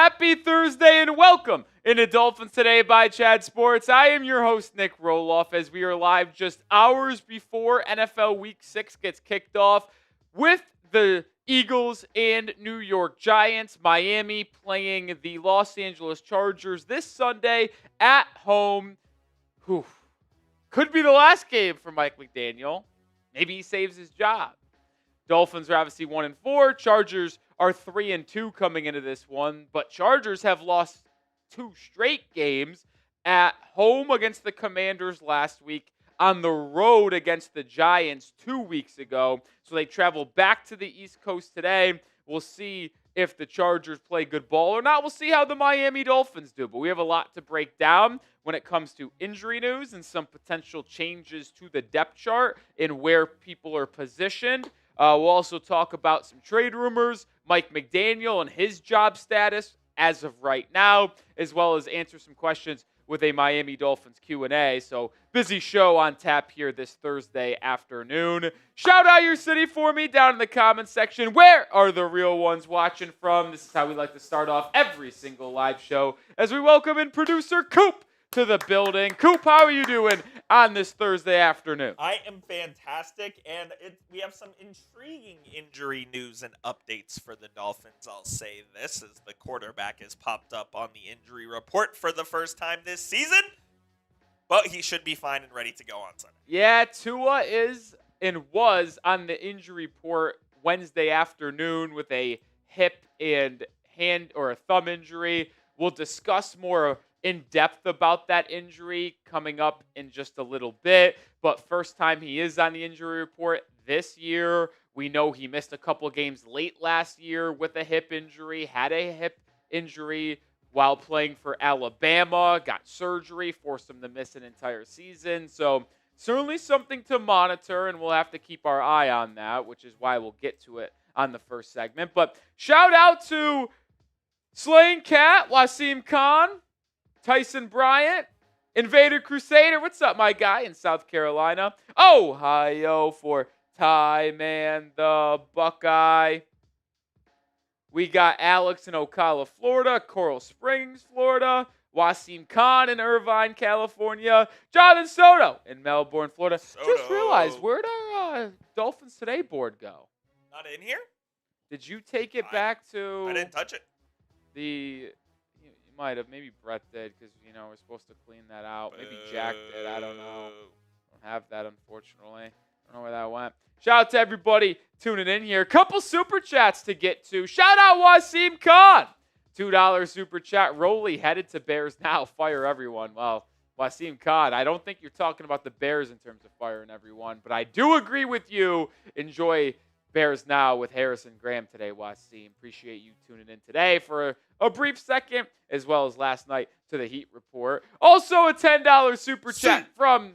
Happy Thursday and welcome into Dolphins Today by Chad Sports. I am your host, Nic Rohloff, as we are live just hours before NFL Week 6 gets kicked off with the Eagles and New York Giants. Miami playing the Los Angeles Chargers this Sunday at home. Whew. Could be the last game for Mike McDaniel. Maybe he saves his job. Dolphins are obviously 1-4. Chargers are 3-2 coming into this one, but Chargers have lost 2 straight games at home against the Commanders last week, on the road against the Giants 2 weeks ago. So they travel back to the East Coast today. We'll see if the Chargers play good ball or not. We'll see how the Miami Dolphins do, but we have a lot to break down when it comes to injury news and some potential changes to the depth chart and where people are positioned. We'll also talk about some trade rumors, Mike McDaniel and his job status as of right now, as well as answer some questions with a Miami Dolphins Q&A. So busy show on tap here this Thursday afternoon. Shout out your city for me down in the comments section. Where are the real ones watching from? This is how we like to start off every single live show as we welcome in producer Coop to the building. Coop, how are you doing on this Thursday afternoon? I am fantastic, and we have some intriguing injury news and updates for the Dolphins. I'll say this as the quarterback has popped up on the injury report for the first time this season, but he should be fine and ready to go on Sunday. Yeah, Tua is and was on the injury report Wednesday afternoon with a hip and hand or a thumb injury. We'll discuss more in depth about that injury coming up in just a little bit. But first time he is on the injury report this year. We know he missed a couple games late last year with a hip injury, had a hip injury while playing for Alabama, got surgery, forced him to miss an entire season. So certainly something to monitor, and we'll have to keep our eye on that, which is why we'll get to it on the first segment. But shout out to Slaying Cat, Wasim Khan, Tyson Bryant, Invader Crusader. What's up, my guy in South Carolina? Ohio for Ty Man the Buckeye. We got Alex in Ocala, Florida, Coral Springs, Florida, Wasim Khan in Irvine, California, Jonathan Soto in Melbourne, Florida. Just realized, where'd our Dolphins Today board go? Not in here? Did you take it back to... I didn't touch it. You might have. Maybe Brett did because, we're supposed to clean that out. Maybe Jack did. I don't know. I don't have that, unfortunately. I don't know where that went. Shout out to everybody tuning in here. Couple super chats to get to. Shout out Wasim Khan. $2 super chat. Rolly headed to Bears now. Fire everyone. Well, Wasim Khan, I don't think you're talking about the Bears in terms of firing everyone, but I do agree with you. Enjoy Bears Now with Harrison Graham today, Wasim. Appreciate you tuning in today for a brief second, as well as last night to the Heat Report. Also a $10 super chat from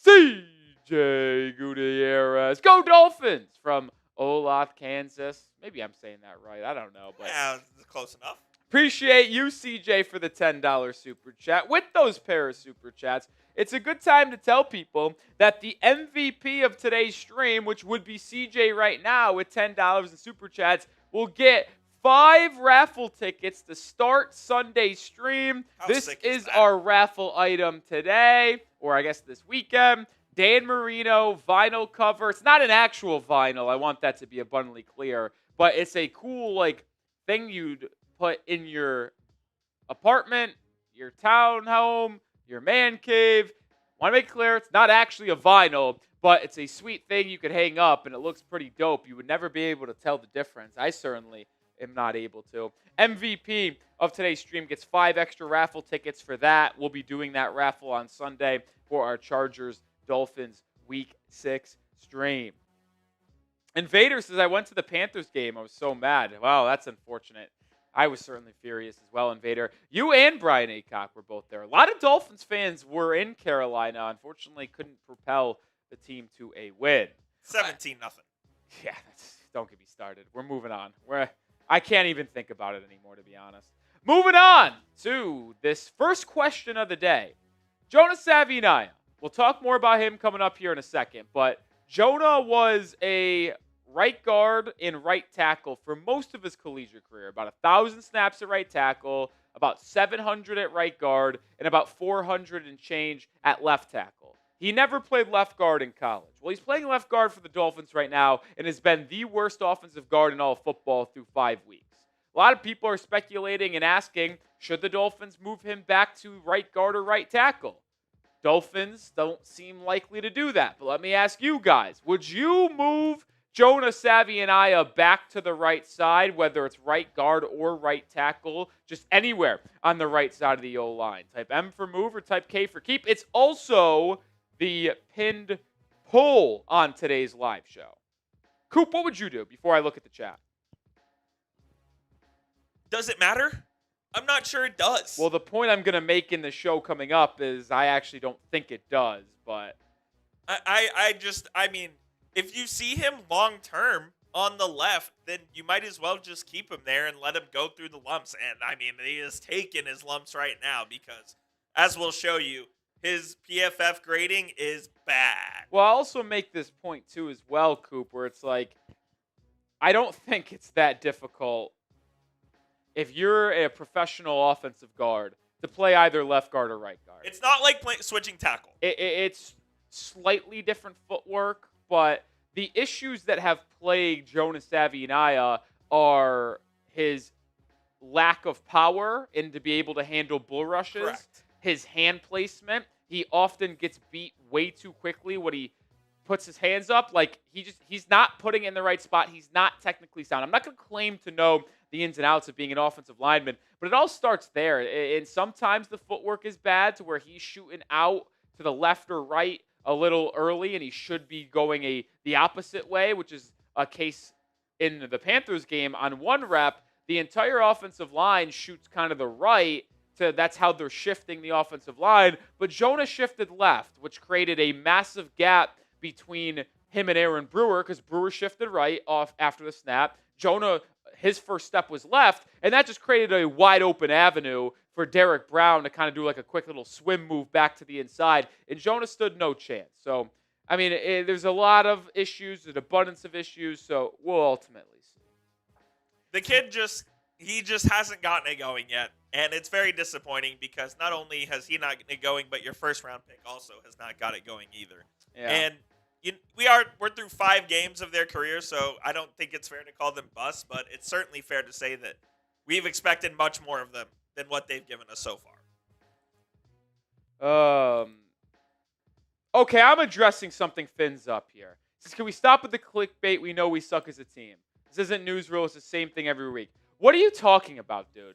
CJ Gutierrez. Go Dolphins from Olaf, Kansas. Maybe I'm saying that right. I don't know. But yeah, close enough. Appreciate you, CJ, for the $10 super chat. With those pair of super chats, it's a good time to tell people that the MVP of today's stream, which would be CJ right now with $10 in super chats, will get 5 raffle tickets to start Sunday's stream. This is our raffle item today, or I guess this weekend. Dan Marino vinyl cover. It's not an actual vinyl. I want that to be abundantly clear. But it's a cool thing you'd put in your apartment, your townhome, your man cave. Want to make clear, it's not actually a vinyl, but it's a sweet thing you could hang up, and it looks pretty dope. You would never be able to tell the difference. I certainly am not able to. MVP of today's stream gets 5 extra raffle tickets for that. We'll be doing that raffle on Sunday for our Chargers-Dolphins Week 6 stream. Invader says, I went to the Panthers game. I was so mad. Wow, that's unfortunate. I was certainly furious as well, Invader. You and Brian Aycock were both there. A lot of Dolphins fans were in Carolina. Unfortunately, couldn't propel the team to a win. 17-0. Yeah, don't get me started. We're moving on. I can't even think about it anymore, to be honest. Moving on to this first question of the day. Jonah Savaiinaea. We'll talk more about him coming up here in a second, but Jonah was a right guard and right tackle for most of his collegiate career. About 1,000 snaps at right tackle, about 700 at right guard, and about 400 and change at left tackle. He never played left guard in college. Well, he's playing left guard for the Dolphins right now and has been the worst offensive guard in all of football through 5 weeks. A lot of people are speculating and asking, should the Dolphins move him back to right guard or right tackle? Dolphins don't seem likely to do that. But let me ask you guys, would you move Jonah Savaiinaea back to the right side, whether it's right guard or right tackle, just anywhere on the right side of the O-line? Type M for move or type K for keep. It's also the pinned poll on today's live show. Coop, what would you do before I look at the chat? Does it matter? I'm not sure it does. Well, the point I'm going to make in the show coming up is I actually don't think it does, but I mean, if you see him long term on the left, then you might as well just keep him there and let him go through the lumps. And I mean, he is taking his lumps right now because, as we'll show you, his PFF grading is bad. Well, I also make this point too as well, Coop, where it's like, I don't think it's that difficult if you're a professional offensive guard to play either left guard or right guard. It's not like switching tackle. It's slightly different footwork, but the issues that have plagued Jonah Savaiinaea are his lack of power and to be able to handle bull rushes. Correct. His hand placement. He often gets beat way too quickly when he puts his hands up. Like, he's not putting it in the right spot. He's not technically sound. I'm not going to claim to know the ins and outs of being an offensive lineman, but it all starts there. And sometimes the footwork is bad to where he's shooting out to the left or right a little early, and he should be going the opposite way, which is a case in the Panthers game. On one rep, the entire offensive line shoots kind of the right. That's how they're shifting the offensive line. But Jonah shifted left, which created a massive gap between him and Aaron Brewer because Brewer shifted right off after the snap. Jonah, his first step was left, and that just created a wide open avenue for Derek Brown to kind of do like a quick little swim move back to the inside, and Jonah stood no chance. So, I mean, there's a lot of issues, an abundance of issues, so we'll ultimately see. The kid he just hasn't gotten it going yet, and it's very disappointing because not only has he not gotten it going, but your first-round pick also has not got it going either. Yeah. And we're through 5 games of their career, so I don't think it's fair to call them busts, but it's certainly fair to say that we've expected much more of them than what they've given us so far. Okay, I'm addressing something Finn's up here. Says, can we stop with the clickbait? We know we suck as a team. This isn't newsreel. It's the same thing every week. What are you talking about, dude?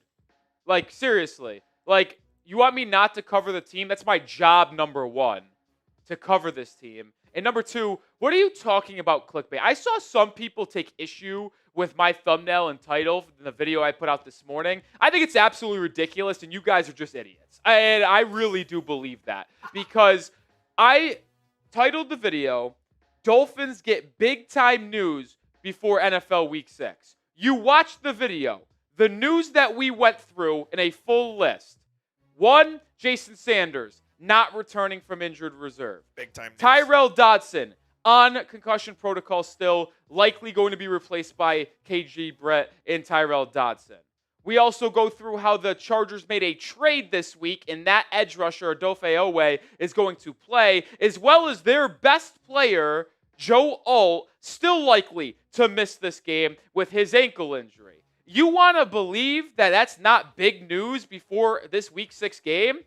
Like, seriously. Like, you want me not to cover the team? That's my job, number 1, to cover this team. And number 2, what are you talking about clickbait? I saw some people take issue with my thumbnail and title in the video I put out this morning. I think it's absolutely ridiculous, and you guys are just idiots. And I really do believe that. Because I titled the video, Dolphins Get Big-Time News Before NFL Week 6. You watched the video. The news that we went through in a full list. 1, Jason Sanders, not returning from injured reserve. Big time news. Tyrel Dodson, on concussion protocol still, likely going to be replaced by KG Britt and Tyrel Dodson. We also go through how the Chargers made a trade this week, and that edge rusher, Odafe Oweh, is going to play, as well as their best player, Joe Alt, still likely to miss this game with his ankle injury. You want to believe that that's not big news before this Week 6 game?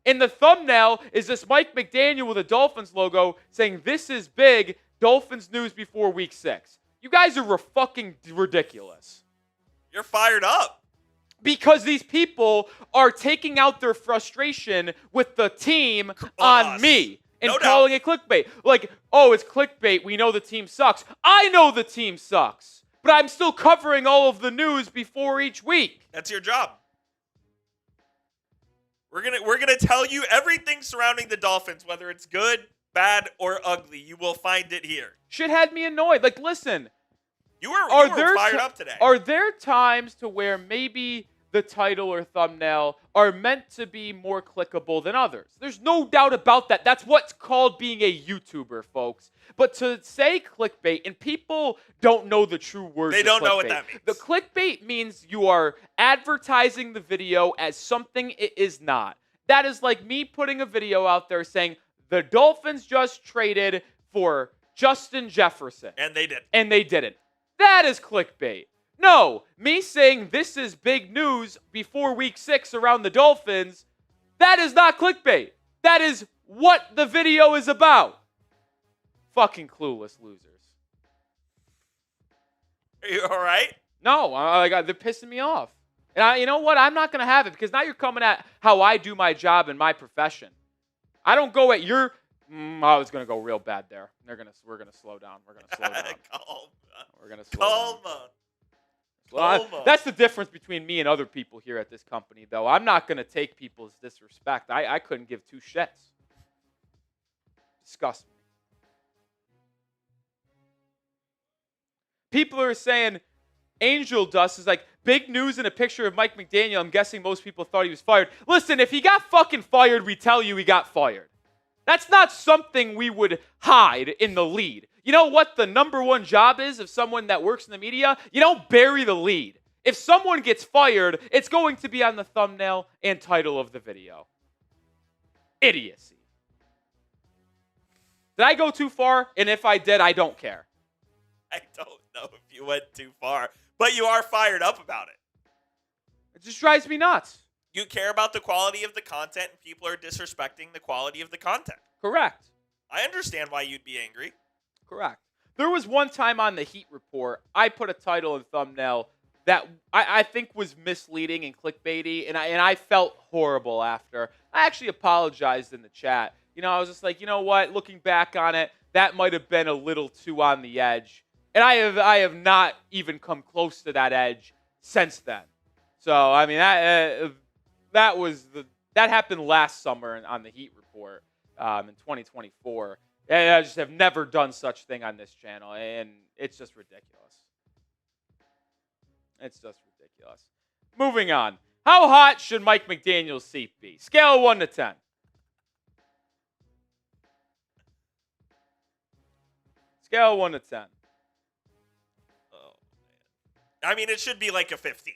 In the thumbnail is this Mike McDaniel with a Dolphins logo saying, this is big, Dolphins news before Week 6. You guys are fucking ridiculous. You're fired up. Because these people are taking out their frustration with the team on me and calling it clickbait. Like, oh, it's clickbait. We know the team sucks. I know the team sucks. But I'm still covering all of the news before each week. That's your job. We're gonna tell you everything surrounding the Dolphins, whether it's good, bad, or ugly. You will find it here. Shit had me annoyed. Like, listen. You were fired up today. Are there times to where maybe the title or thumbnail are meant to be more clickable than others. There's no doubt about that. That's what's called being a YouTuber, folks. But to say clickbait, and people don't know the true words They of don't know what clickbait. that means. The clickbait means you are advertising the video as something it is not. That is like me putting a video out there saying, the Dolphins just traded for Justin Jefferson. And they did. And they didn't. That is clickbait. No, me saying this is big news before week 6 around the Dolphins, that is not clickbait. That is what the video is about. Fucking clueless losers. Are you all right? No, they're pissing me off. And you know what? I'm not going to have it because now you're coming at how I do my job in my profession. I don't go at your... I was going to go real bad there. We're going to slow down. We're going to slow down. We're going to slow down. Well, that's the difference between me and other people here at this company, though. I'm not going to take people's disrespect. I couldn't give two shits. Disgust me. People are saying Angel Dust is like big news and a picture of Mike McDaniel. I'm guessing most people thought he was fired. Listen, if he got fucking fired, we tell you he got fired. That's not something we would hide in the lead. You know what the number one job is of someone that works in the media? You don't bury the lead. If someone gets fired, it's going to be on the thumbnail and title of the video. Idiocy. Did I go too far? And if I did, I don't care. I don't know if you went too far, but you are fired up about it. It just drives me nuts. You care about the quality of the content, and people are disrespecting the quality of the content. Correct. I understand why you'd be angry. Correct. There was one time on the Heat Report, I put a title and thumbnail that I think was misleading and clickbaity, and I felt horrible after. I actually apologized in the chat. You know, I was just like, you know what? Looking back on it, that might have been a little too on the edge. And I have not even come close to that edge since then. So, I mean, that happened last summer on the Heat Report in 2024. And I just have never done such thing on this channel, and it's just ridiculous. It's just ridiculous. Moving on. How hot should Mike McDaniel's seat be? Scale of 1 to 10. Scale of 1 to 10. Oh, man. I mean, it should be like a 15.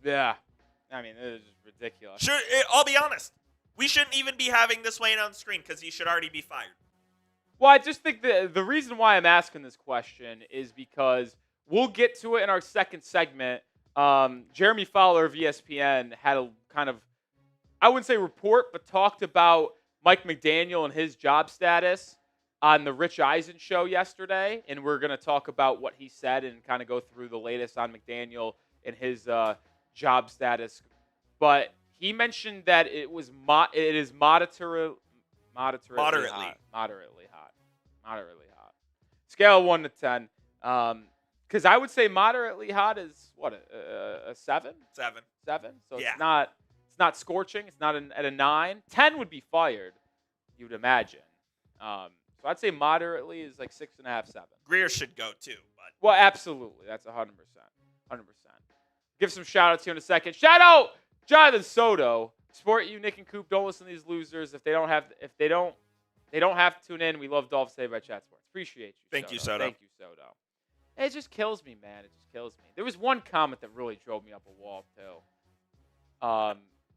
Yeah. I mean, it is ridiculous. I'll be honest. We shouldn't even be having this Wayne on the screen because he should already be fired. Well, I just think the reason why I'm asking this question is because we'll get to it in our second segment. Jeremy Fowler of ESPN had a kind of, I wouldn't say report, but talked about Mike McDaniel and his job status on the Rich Eisen show yesterday. And we're going to talk about what he said and kind of go through the latest on McDaniel and his job status. But he mentioned that it is moderately hot. Scale of 1 to 10. Because I would say moderately hot is what, a 7? 7. 7. So yeah. It's not scorching. It's not at a 9. 10 would be fired, you would imagine. So I'd say moderately is like 6.5, 7. Greer should go too, but well, absolutely. That's 100%. 100%. Give some shout outs here in a second. Shout out Jonathan Soto. Sport you, Nick and Coop. Don't listen to these losers. If they don't have to tune in. We love Dolphins Today by Chat Sports. Appreciate you. Thank you, Soto. Thank you, Soto. It just kills me, man. It just kills me. There was one comment that really drove me up a wall too.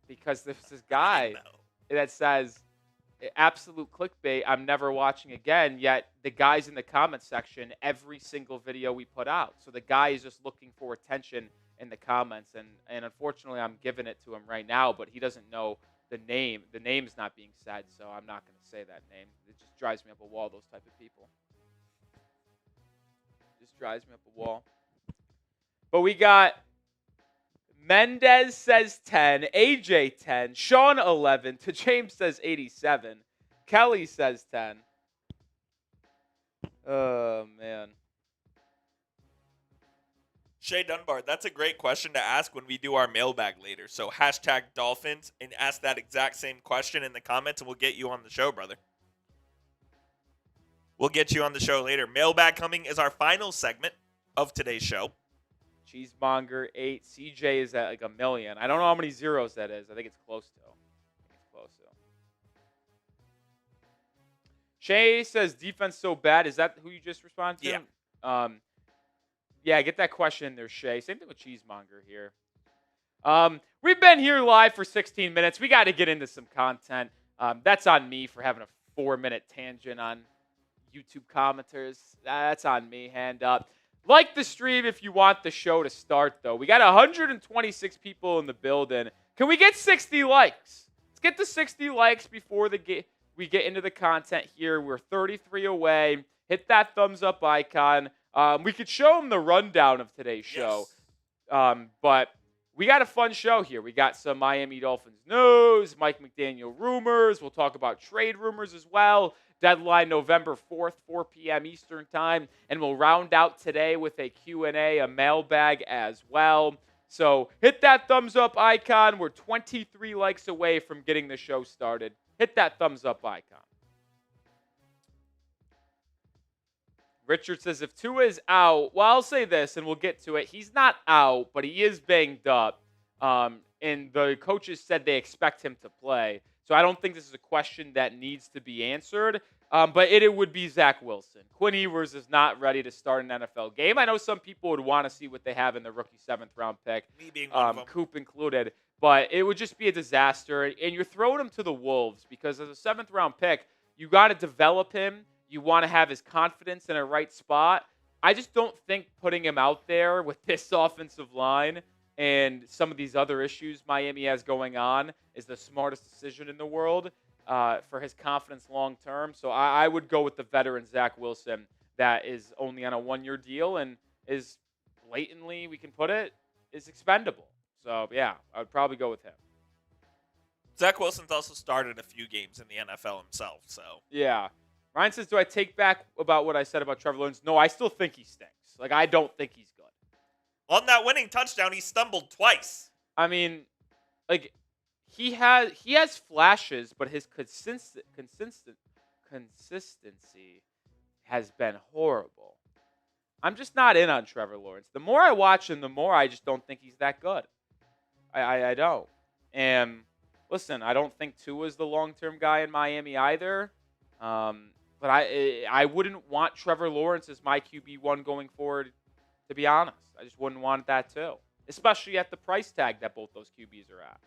Because there's this guy that says absolute clickbait. I'm never watching again. Yet the guy's in the comment section every single video we put out. So the guy is just looking for attention in the comments, and unfortunately I'm giving it to him right now, but he doesn't know the name. The name's not being said, so I'm not going to say that name. It just drives me up a wall, those type of people. Just drives me up a wall. But we got Mendez says 10, AJ 10, Sean 11, to James says 87, Kelly says 10. Oh, man. Shay Dunbar, that's a great question to ask when we do our mailbag later. So hashtag Dolphins and ask that exact same question in the comments, and we'll get you on the show, brother. We'll get you on the show later. Mailbag coming is our final segment of today's show. Cheesemonger 8. CJ is at like 1 million. I don't know how many zeros that is. I think it's close to. Shay says defense so bad. Is that who you just responded to? Yeah. Yeah, get that question in there, Shay. Same thing with Cheesemonger here. We've been here live for 16 minutes. We got to get into some content. That's on me for having a 4-minute tangent on YouTube commenters. That's on me. Hand up. Like the stream if you want the show to start, though. We got 126 people in the building. Can we get 60 likes? Let's get to 60 likes before we get into the content here. We're 33 away. Hit that thumbs up icon. We could show them the rundown of today's show. Yes. But we got a fun show here. We got some Miami Dolphins news, Mike McDaniel rumors. We'll talk about trade rumors as well. Deadline November 4th, 4 p.m. Eastern time. And we'll round out today with a Q&A, a mailbag as well. So hit that thumbs up icon. We're 23 likes away from getting the show started. Hit that thumbs up icon. Richard says, if Tua is out, well, I'll say this, and we'll get to it. He's not out, but he is banged up. And the coaches said they expect him to play. So I don't think this is a question that needs to be answered. But it would be Zach Wilson. Quinn Ewers is not ready to start an NFL game. I know some people would want to see what they have in the rookie 7th-round pick, Me being one of them. Coop included. But it would just be a disaster. And you're throwing him to the Wolves because as a 7th-round pick, you got to develop him. You want to have his confidence in a right spot. I just don't think putting him out there with this offensive line and some of these other issues Miami has going on is the smartest decision in the world for his confidence long term. So I would go with the veteran Zach Wilson that is only on a 1-year deal and is blatantly, we can put it, is expendable. So, yeah, I would probably go with him. Zach Wilson's also started a few games in the NFL himself, so. Yeah. Ryan says, do I take back about what I said about Trevor Lawrence? No, I still think he stinks. Like, I don't think he's good. On that winning touchdown, he stumbled twice. I mean, like, he has flashes, but his consistency has been horrible. I'm just not in on Trevor Lawrence. The more I watch him, the more I just don't think he's that good. I don't. And listen, I don't think Tua is the long-term guy in Miami either. But I wouldn't want Trevor Lawrence as my QB1 going forward, to be honest. I just wouldn't want that too, especially at the price tag that both those QBs are at.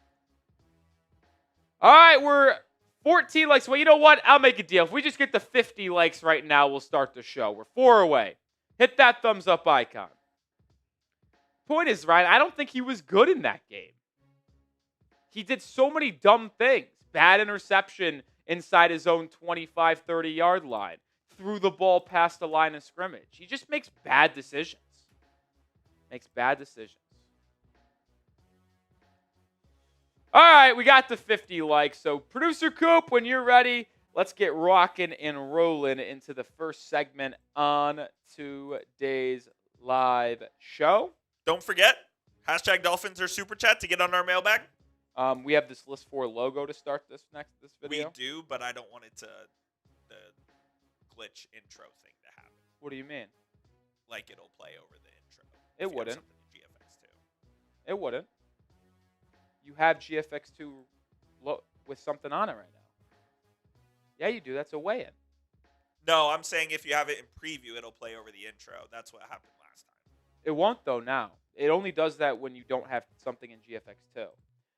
All right, we're 14 likes. Well, you know what? I'll make a deal. If we just get to 50 likes right now, we'll start the show. We're 4 away. Hit that thumbs up icon. Point is, Ryan, I don't think he was good in that game. He did so many dumb things. Bad interception inside his own 25, 30-yard line. Threw the ball past the line of scrimmage. He just makes bad decisions. All right, we got the 50 likes. So, Producer Coop, when you're ready, let's get rocking and rolling into the first segment on today's live show. Don't forget, #Dolphins or Super Chat to get on our mailbag. We have this List 4 logo to start this video. We do, but I don't want it to the glitch intro thing to happen. What do you mean? Like it'll play over the intro. It wouldn't. GFX2. It wouldn't. You have GFX2 with something on it right now. Yeah, you do. That's a weigh-in. No, I'm saying if you have it in preview, it'll play over the intro. That's what happened last time. It won't, though, now. It only does that when you don't have something in GFX2.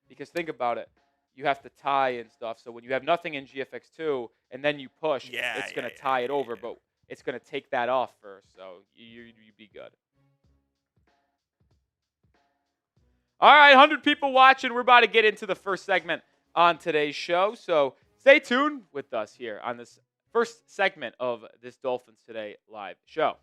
Because think about it. You have to tie and stuff. So when you have nothing in GFX2 and then you push, it's going to tie it over, but it's going to take that off first. So you'd be good. All right, 100 people watching. We're about to get into the first segment on today's show. So stay tuned with us here on this first segment of this Dolphins Today live show.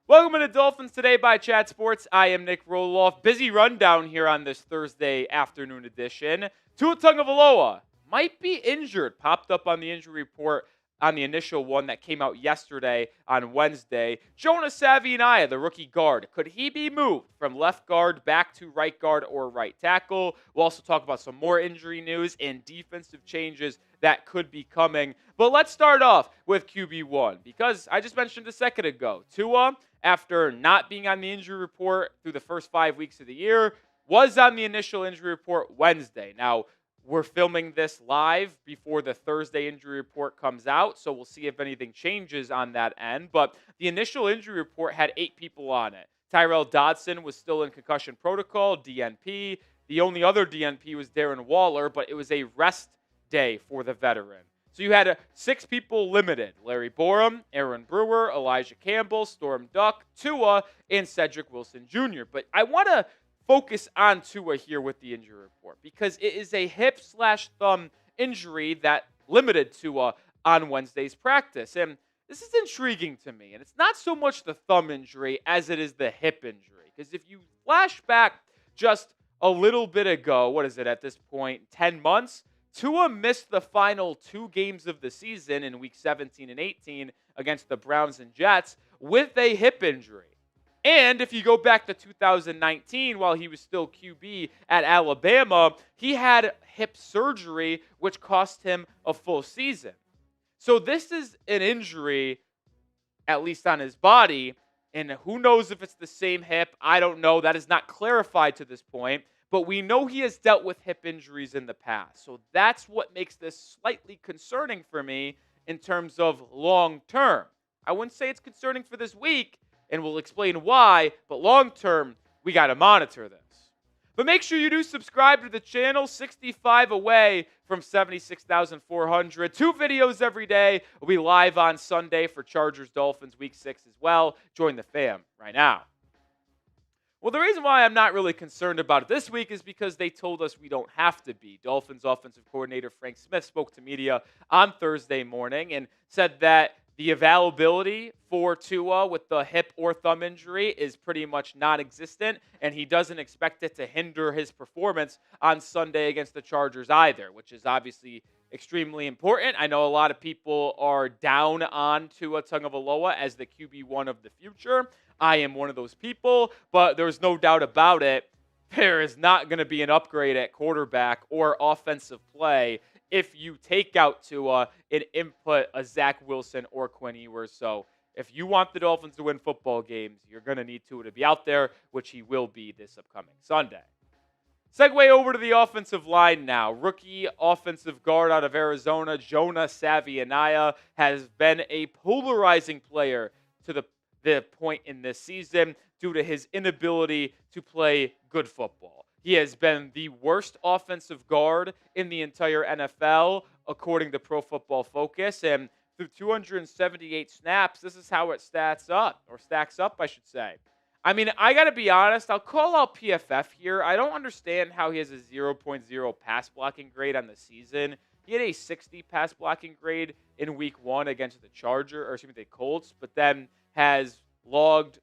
Welcome to Dolphins Today by Chat Sports. I am Nic Rohloff. Busy rundown here on this Thursday afternoon edition. Tua Tagovailoa might be injured. Popped up on the injury report on the initial one that came out yesterday on Wednesday. Jonah Savaiinaea, the rookie guard, could he be moved from left guard back to right guard or right tackle? We'll also talk about some more injury news and defensive changes that could be coming. But let's start off with QB1 because I just mentioned a second ago, Tua, after not being on the injury report through the first 5 weeks of the year, was on the initial injury report Wednesday. Now, we're filming this live before the Thursday injury report comes out, so we'll see if anything changes on that end. But the initial injury report had 8 people on it. Tyrel Dodson was still in concussion protocol, DNP. The only other DNP was Darren Waller, but it was a rest day for the veteran. So you had 6 people limited: Larry Borom, Aaron Brewer, Elijah Campbell, Storm Duck, Tua, and Cedric Wilson Jr. But I want to focus on Tua here with the injury report because it is a hip/thumb injury that limited Tua on Wednesday's practice. And this is intriguing to me. And it's not so much the thumb injury as it is the hip injury. Because if you flash back just a little bit ago, what is it at this point, 10 months? Tua missed the final 2 games of the season in week 17 and 18 against the Browns and Jets with a hip injury. And if you go back to 2019, while he was still QB at Alabama, he had hip surgery, which cost him a full season. So this is an injury, at least on his body, and who knows if it's the same hip. I don't know. That is not clarified to this point. But we know he has dealt with hip injuries in the past. So that's what makes this slightly concerning for me in terms of long term. I wouldn't say it's concerning for this week, and we'll explain why, but long term, we got to monitor this. But make sure you do subscribe to the channel. 65 away from 76,400. 2 videos every day. We'll be live on Sunday for Chargers Dolphins Week 6 as well. Join the fam right now. Well, the reason why I'm not really concerned about it this week is because they told us we don't have to be. Dolphins offensive coordinator Frank Smith spoke to media on Thursday morning and said that the availability for Tua with the hip or thumb injury is pretty much non-existent, and he doesn't expect it to hinder his performance on Sunday against the Chargers either, which is obviously extremely important. I know a lot of people are down on Tua Tagovailoa as the QB1 of the future. I am one of those people, but there's no doubt about it. There is not going to be an upgrade at quarterback or offensive play if you take out Tua and input a Zach Wilson or Quinn Ewers. So if you want the Dolphins to win football games, you're going to need Tua to be out there, which he will be this upcoming Sunday. Segue over to the offensive line now. Rookie offensive guard out of Arizona, Jonah Savaiinaea, has been a polarizing player to the point in this season due to his inability to play good football. He has been the worst offensive guard in the entire NFL, according to Pro Football Focus. And through 278 snaps, this is how it stacks up, I should say. I mean, I got to be honest. I'll call out PFF here. I don't understand how he has a 0.0 pass blocking grade on the season. He had a 60 pass blocking grade in week 1 against the Colts, but then has logged,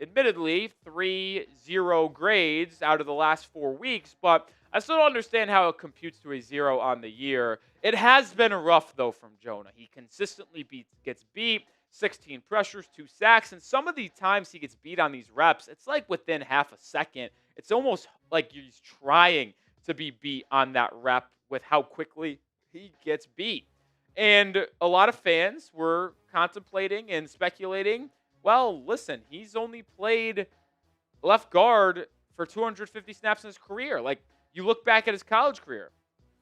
admittedly, 3-0 grades out of the last 4 weeks, but I still don't understand how it computes to a 0 on the year. It has been rough, though, from Jonah. He consistently gets beat, 16 pressures, 2 sacks, and some of the times he gets beat on these reps, it's like within half a second. It's almost like he's trying to be beat on that rep with how quickly he gets beat. And a lot of fans were contemplating and speculating, well, listen, he's only played left guard for 250 snaps in his career. Like, you look back at his college career,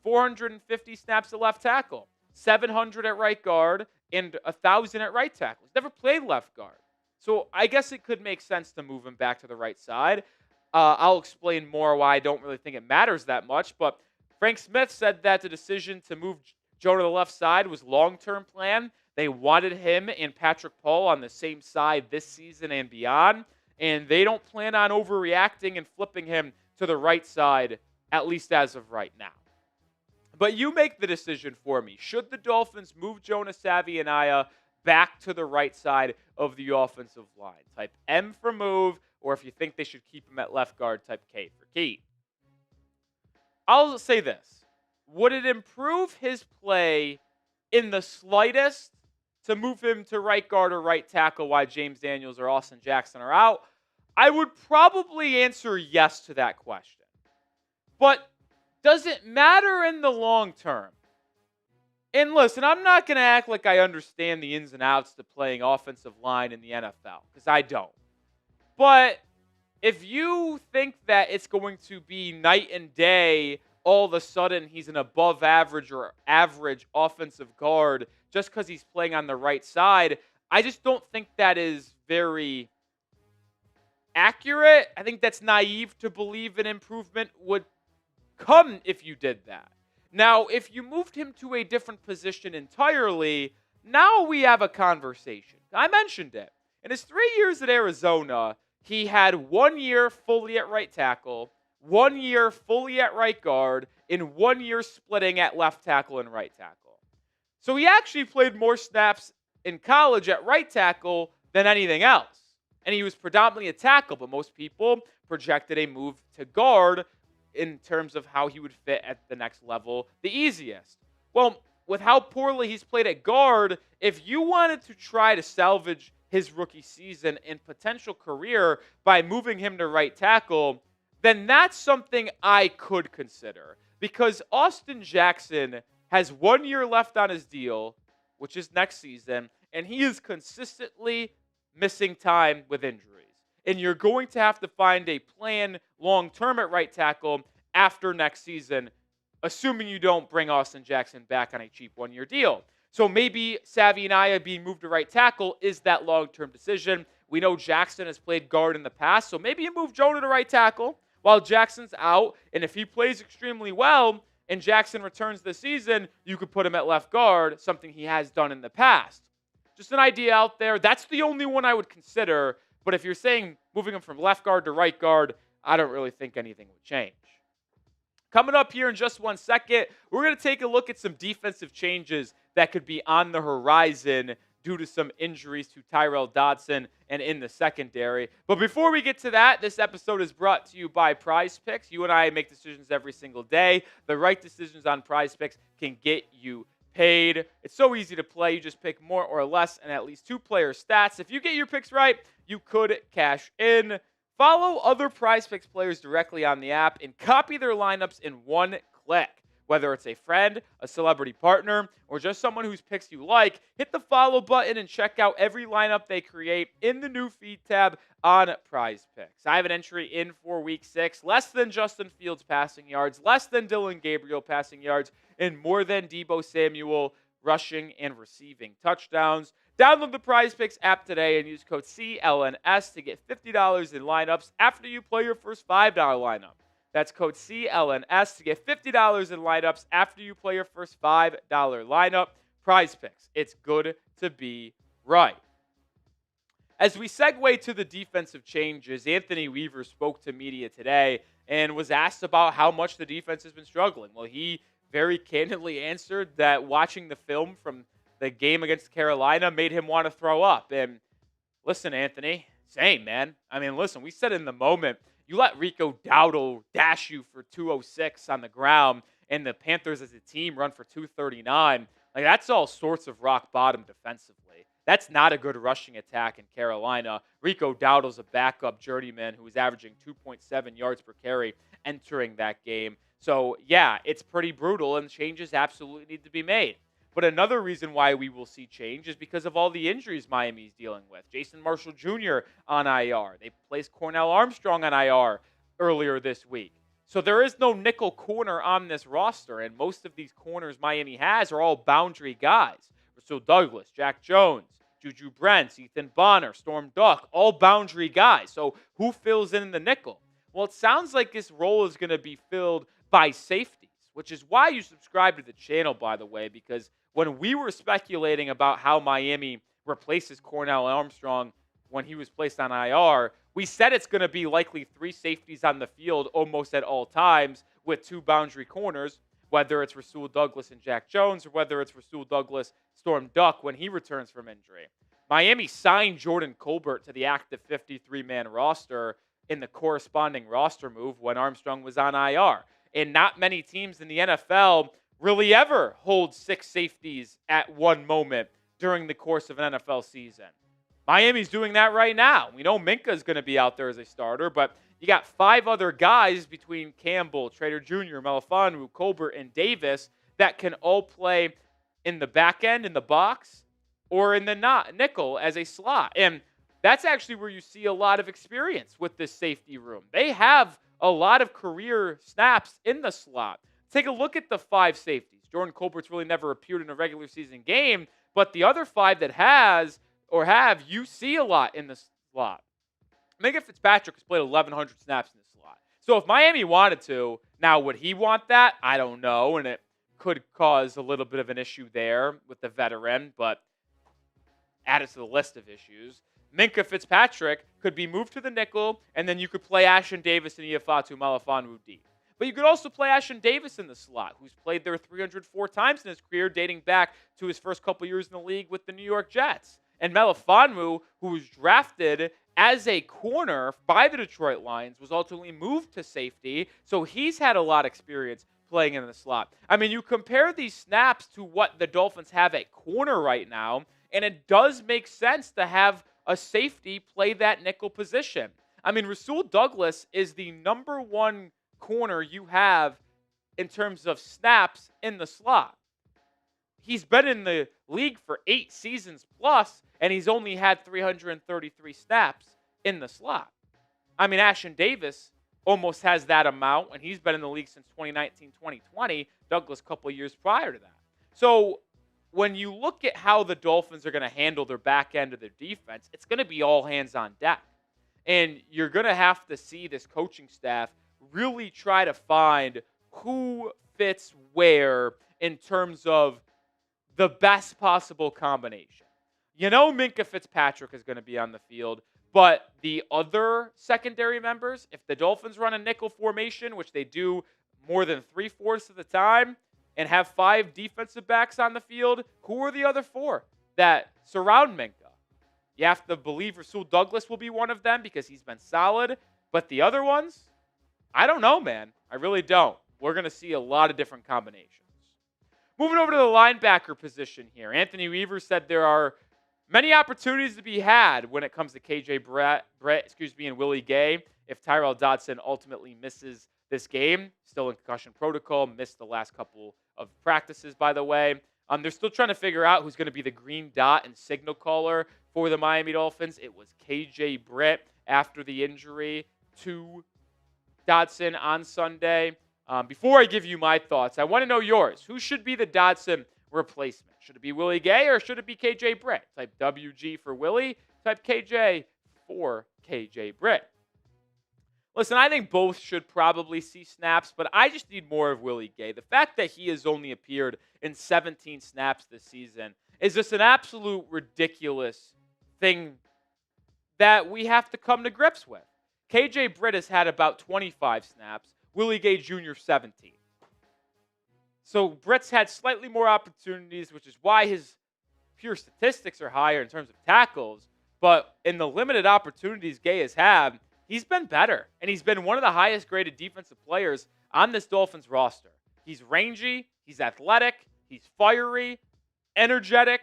450 snaps at left tackle, 700 at right guard, and 1,000 at right tackle. He's never played left guard. So I guess it could make sense to move him back to the right side. I'll explain more why I don't really think it matters that much, but Frank Smith said that the decision to move Jonah to the left side was long-term plan. They wanted him and Patrick Paul on the same side this season and beyond, and they don't plan on overreacting and flipping him to the right side, at least as of right now. But you make the decision for me. Should the Dolphins move Jonah Savaiinaea back to the right side of the offensive line? Type M for move, or if you think they should keep him at left guard, type K for keep. I'll say this. Would it improve his play in the slightest to move him to right guard or right tackle while James Daniels or Austin Jackson are out? I would probably answer yes to that question. But does it matter in the long term? And listen, I'm not going to act like I understand the ins and outs to playing offensive line in the NFL, because I don't. But if you think that it's going to be night and day, all of a sudden he's an above average or average offensive guard just because he's playing on the right side, I just don't think that is very accurate. I think that's naive to believe an improvement would come if you did that. Now, if you moved him to a different position entirely, now we have a conversation. I mentioned it. In his 3 years at Arizona, he had 1 year fully at right tackle, 1 year fully at right guard, and 1 year splitting at left tackle and right tackle. So he actually played more snaps in college at right tackle than anything else. And he was predominantly a tackle, but most people projected a move to guard in terms of how he would fit at the next level the easiest. Well, with how poorly he's played at guard, if you wanted to try to salvage his rookie season and potential career by moving him to right tackle, then that's something I could consider. Because Austin Jackson has 1 year left on his deal, which is next season, and he is consistently missing time with injuries. And you're going to have to find a plan long-term at right tackle after next season, assuming you don't bring Austin Jackson back on a cheap 1 year deal. So maybe Savaiinaea being moved to right tackle is that long-term decision. We know Jackson has played guard in the past, so maybe you move Jonah to right tackle while Jackson's out. And if he plays extremely well and Jackson returns this season, you could put him at left guard, something he has done in the past. Just an idea out there. That's the only one I would consider. But if you're saying moving him from left guard to right guard, I don't really think anything would change. Coming up here in just 1 second, we're going to take a look at some defensive changes that could be on the horizon due to some injuries to Tyrel, Dodson, and in the secondary. But before we get to that, this episode is brought to you by Prize Picks. You and I make decisions every single day. The right decisions on Prize Picks can get you paid. It's so easy to play. You just pick more or less and at least 2 player stats. If you get your picks right, you could cash in. Follow other Prize Picks players directly on the app and copy their lineups in one click. Whether it's a friend, a celebrity partner, or just someone whose picks you like, hit the follow button and check out every lineup they create in the new feed tab on Prize Picks. I have an entry in for Week 6, less than Justin Fields passing yards, less than Dylan Gabriel passing yards, and more than Deebo Samuel rushing and receiving touchdowns. Download the Prize Picks app today and use code CLNS to get $50 in lineups after you play your first $5 lineup. That's code CLNS to get $50 in lineups after you play your first $5 lineup. Prize Picks. It's good to be right. As we segue to the defensive changes, Anthony Weaver spoke to media today and was asked about how much the defense has been struggling. Well, he very candidly answered that watching the film from the game against Carolina made him want to throw up. And listen, Anthony, same, man. I mean, listen, we said in the moment, you let Rico Dowdle dash you for 206 on the ground and the Panthers as a team run for 239. Like, that's all sorts of rock bottom defensively. That's not a good rushing attack in Carolina. Rico Dowdle's a backup journeyman who was averaging 2.7 yards per carry entering that game. So, yeah, it's pretty brutal, and changes absolutely need to be made. But another reason why we will see change is because of all the injuries Miami's dealing with. Jason Marshall Jr. on IR. They placed Cornell Armstrong on IR earlier this week. So there is no nickel corner on this roster, and most of these corners Miami has are all boundary guys. So Douglas, Jack Jones, Juju Brents, Ethan Bonner, Storm Duck, all boundary guys. So who fills in the nickel? Well, it sounds like this role is going to be filled by safeties, which is why you subscribe to the channel, by the way, because when we were speculating about how Miami replaces Cornell Armstrong when he was placed on IR, we said it's going to be likely 3 safeties on the field almost at all times with 2 boundary corners, whether it's Rasul Douglas and Jack Jones or whether it's Rasul Douglas, Storm Duck when he returns from injury. Miami signed Jordan Colbert to the active 53-man roster in the corresponding roster move when Armstrong was on IR. And not many teams in the NFL really ever hold 6 safeties at one moment during the course of an NFL season. Miami's doing that right now. We know Minka's going to be out there as a starter, but you got 5 other guys between Campbell, Trader Jr., Melifonwu, Colbert, and Davis that can all play in the back end, in the box, or in the nickel as a slot. And that's actually where you see a lot of experience with this safety room. They have a lot of career snaps in the slot. Take a look at the 5 safeties. Jordan Colbert's really never appeared in a regular season game, but the other 5 that you see a lot in the slot. Minka Fitzpatrick has played 1,100 snaps in the slot. So if Miami wanted to, now would he want that? I don't know, and it could cause a little bit of an issue there with the veteran, but add it to the list of issues. Minka Fitzpatrick could be moved to the nickel, and then you could play Ashtyn Davis and Iafatu Melifonwu deep. But you could also play Ashtyn Davis in the slot, who's played there 304 times in his career, dating back to his first couple years in the league with the New York Jets. And Melifonwu, who was drafted as a corner by the Detroit Lions, was ultimately moved to safety, so he's had a lot of experience playing in the slot. I mean, you compare these snaps to what the Dolphins have at corner right now, and it does make sense to have a safety play that nickel position. I mean, Rasul Douglas is the number 1 corner you have in terms of snaps in the slot. He's been in the league for 8 seasons plus, and he's only had 333 snaps in the slot. I mean, Ashtyn Davis almost has that amount, and he's been in the league since 2019-2020, Douglas a couple years prior to that. So when you look at how the Dolphins are going to handle their back end of their defense, it's going to be all hands on deck. And you're going to have to see this coaching staff really try to find who fits where in terms of the best possible combination. You know Minka Fitzpatrick is going to be on the field, but the other secondary members, if the Dolphins run a nickel formation, which they do more than 3/4 of the time, and have 5 defensive backs on the field, who are the other 4 that surround Minka? You have to believe Rasul Douglas will be one of them because he's been solid, but the other ones, I don't know, man. I really don't. We're going to see a lot of different combinations. Moving over to the linebacker position here. Anthony Weaver said there are many opportunities to be had when it comes to KJ Brett, and Willie Gay. If Tyrel Dodson ultimately misses this game, still in concussion protocol, missed the last couple of practices, by the way. They're still trying to figure out who's going to be the green dot and signal caller for the Miami Dolphins. It was KJ Britt after the injury to Dodson on Sunday. Before I give you my thoughts, I want to know yours. Who should be the Dodson replacement? Should it be Willie Gay or should it be KJ Britt? Type WG for Willie, type KJ for KJ Britt. Listen, I think both should probably see snaps, but I just need more of Willie Gay. The fact that he has only appeared in 17 snaps this season is just an absolute ridiculous thing that we have to come to grips with. KJ Britt has had about 25 snaps. Willie Gay Jr. 17. So Britt's had slightly more opportunities, which is why his pure statistics are higher in terms of tackles. But in the limited opportunities Gay has had, he's been better. And he's been one of the highest graded defensive players on this Dolphins roster. He's rangy, he's athletic, he's fiery, energetic.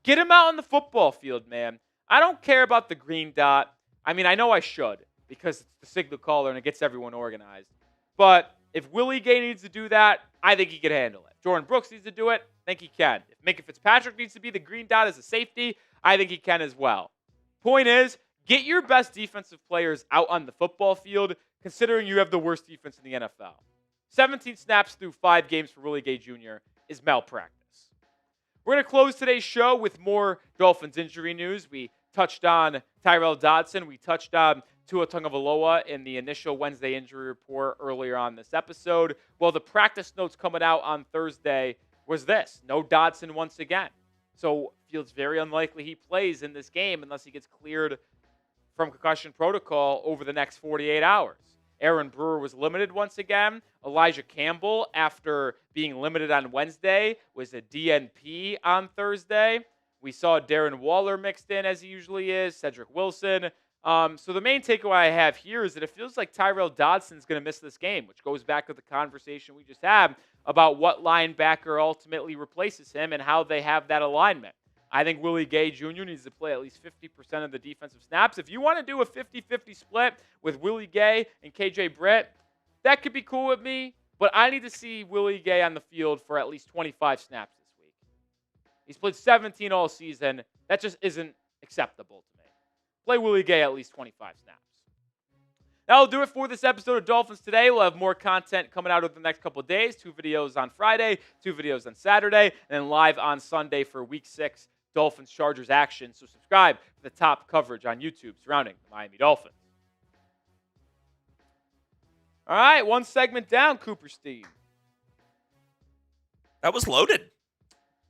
Get him out on the football field, man. I don't care about the green dot. I mean, I know I should because it's the signal caller and it gets everyone organized. But if Willie Gay needs to do that, I think he can handle it. Jordan Brooks needs to do it, I think he can. If Minka Fitzpatrick needs to be the green dot as a safety, I think he can as well. Point is, get your best defensive players out on the football field, considering you have the worst defense in the NFL. 17 snaps through 5 games for Willie Gay Jr. is malpractice. We're going to close today's show with more Dolphins injury news. We touched on Tyrel Dodson. We touched on Tua Tagovailoa in the initial Wednesday injury report earlier on this episode. Well, the practice notes coming out on Thursday was this. No Dodson once again. So feels very unlikely he plays in this game unless he gets cleared from concussion protocol over the next 48 hours. Aaron Brewer was limited once again. Elijah Campbell, after being limited on Wednesday, was a DNP on Thursday. We saw Darren Waller mixed in as he usually is, Cedric Wilson. So the main takeaway I have here is that it feels like Tyrel Dodson is going to miss this game, which goes back to the conversation we just had about what linebacker ultimately replaces him and how they have that alignment. I think Willie Gay Jr. needs to play at least 50% of the defensive snaps. If you want to do a 50-50 split with Willie Gay and KJ Britt, that could be cool with me, but I need to see Willie Gay on the field for at least 25 snaps this week. He's played 17 all season. That just isn't acceptable to me. Play Willie Gay at least 25 snaps. That'll do it for this episode of Dolphins Today. We'll have more content coming out over the next couple of days. 2 videos on Friday, 2 videos on Saturday, and then live on Sunday for Week 6 Dolphins-Chargers action. So subscribe for the top coverage on YouTube surrounding the Miami Dolphins. All right, one segment down, Cooperstein. That was loaded.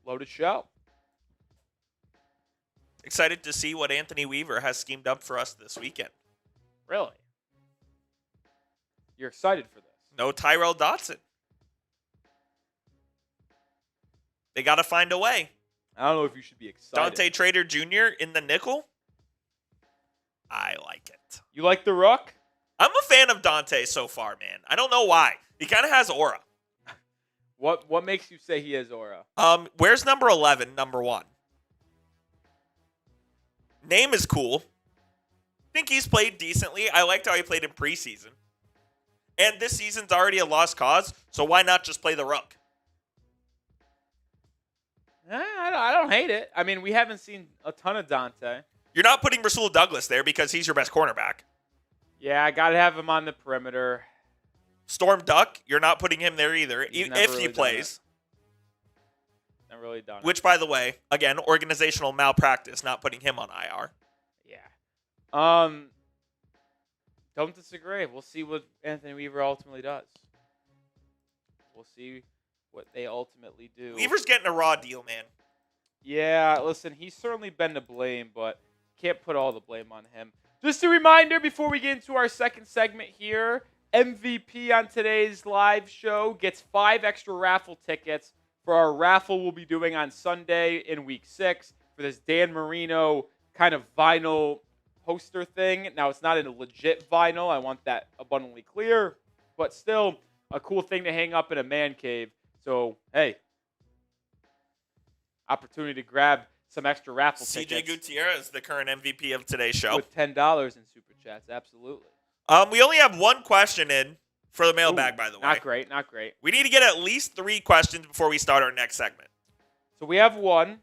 Loaded show. Excited to see what Anthony Weaver has schemed up for us this weekend. Really? You're excited for this? No Tyrel Dodson. They got to find a way. I don't know if you should be excited. Dante Trader Jr. in the nickel. I like it. You like the Rook? I'm a fan of Dante so far, man. I don't know why. He kind of has aura. What makes you say he has aura? Where's number 11, number 1? Name is cool. Think he's played decently. I liked how he played in preseason. And this season's already a lost cause, so why not just play the Rook? I don't hate it. I mean, we haven't seen a ton of Dante. You're not putting Rasul Douglas there because he's your best cornerback. Yeah, I got to have him on the perimeter. Storm Duck, you're not putting him there either, if really he plays. Not really done. Which, by the way, again, organizational malpractice, not putting him on IR. Yeah. Don't disagree. We'll see what Anthony Weaver ultimately does. We'll see what they ultimately do. Weaver's getting a raw deal, man. Yeah, listen, he's certainly been to blame, but can't put all the blame on him. Just a reminder before we get into our second segment here, MVP on today's live show gets 5 extra raffle tickets for our raffle we'll be doing on Sunday in Week 6 for this Dan Marino kind of vinyl poster thing. Now, it's not a legit vinyl. I want that abundantly clear, but still a cool thing to hang up in a man cave. So, hey, opportunity to grab some extra raffle tickets. CJ Gutierrez, the current MVP of today's show. With $10 in Super Chats, absolutely. We only have one question in for the mailbag, by the way. Not great. We need to get at least 3 questions before we start our next segment. So we have 1.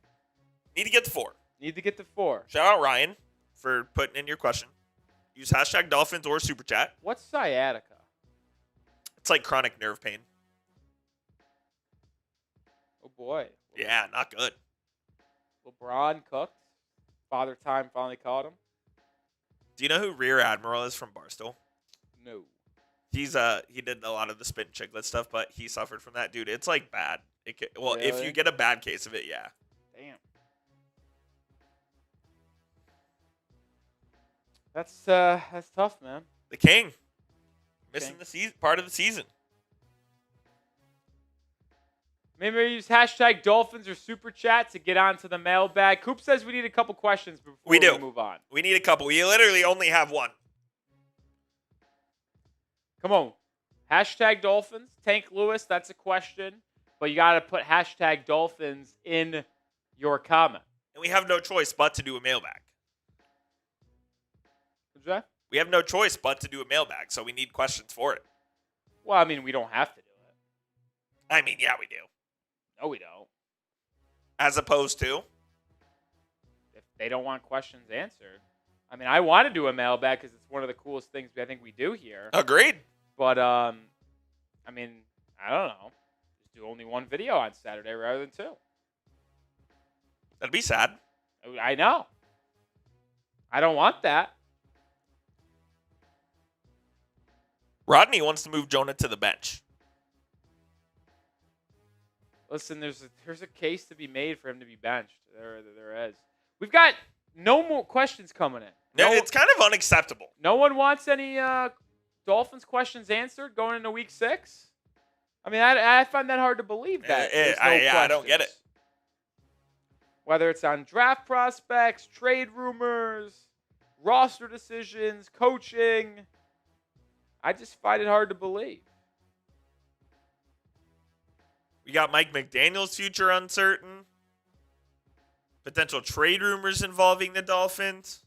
Need to get to 4. Need to get to 4. Shout out Ryan for putting in your question. Use hashtag Dolphins or Super Chat. What's sciatica? It's like chronic nerve pain. Oh, boy. Yeah, not good. LeBron cooked. Father Time finally caught him. Do you know who Rear Admiral is from Barstool? No. He did a lot of the spit and chiclet stuff, but he suffered from that, dude. It's like bad. If Really? you get a bad case of it, yeah. Damn. That's tough, man. The King missing the season, part of the season. Maybe use hashtag Dolphins or Super Chat to get onto the mailbag. Coop says we need a couple questions before we move on. We need a couple. We literally only have 1. Come on. Hashtag Dolphins. Tank Lewis, that's a question. But you got to put hashtag Dolphins in your comment. And we have no choice but to do a mailbag. What's that? We have no choice but to do a mailbag, so we need questions for it. Well, I mean, we don't have to do it. I mean, yeah, we do. No, we don't. As opposed to? If they don't want questions answered. I mean, I want to do a mailbag because it's one of the coolest things I think we do here. Agreed. But, I mean, I don't know. Just do only 1 video on Saturday rather than 2. That'd be sad. I know. I don't want that. Rodney wants to move Jonah to the bench. Listen, there's a case to be made for him to be benched. There is. We've got no more questions coming in. No, it's kind of unacceptable. No one wants any Dolphins questions answered going into Week 6? I mean, I find that hard to believe that. I don't get it. Whether it's on draft prospects, trade rumors, roster decisions, coaching, I just find it hard to believe. We got Mike McDaniel's future uncertain. Potential trade rumors involving the Dolphins.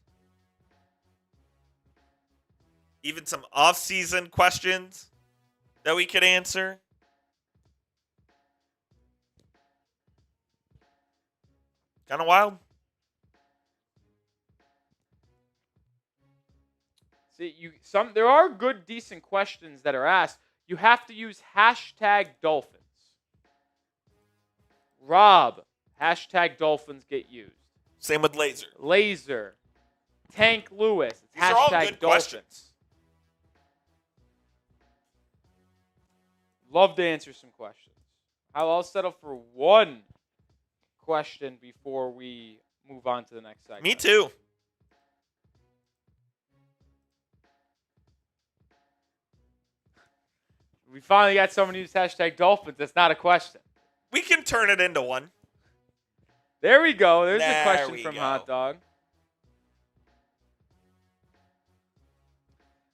Even some off-season questions that we could answer. Kind of wild. See, there are good, decent questions that are asked. You have to use hashtag Dolphins. Rob, hashtag Dolphins get used. Same with Laser. Laser. Tank Lewis. It's These are all hashtag good Dolphins. questions. Love to answer some questions. I'll settle for one question before we move on to the next segment. Me too. We finally got someone to use hashtag Dolphins. That's not a question. We can turn it into one. There we go. There's a There question we from go. Hot Dog.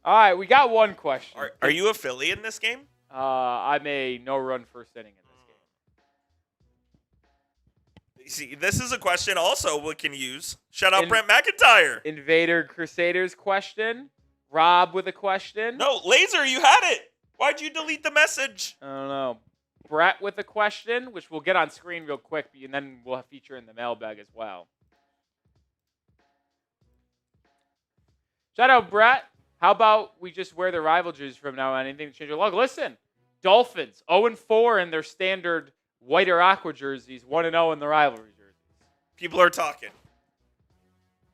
All right, we got one question. Are you a Philly in this game? I'm a no-run first inning in this game. See, this is a question also we can use. Shout out Brent McIntyre. Invader Crusaders question. Rob with a question. No, Laser, you had it. Why'd you delete the message? I don't know. Brett with a question, which we'll get on screen real quick, and then we'll feature in the mailbag as well. Shout out, Brett. How about we just wear the rival jerseys from now on? Anything to change your luck? Listen, Dolphins 0-4 in their standard white or aqua jerseys, 1-0 in the rivalry jerseys. People are talking.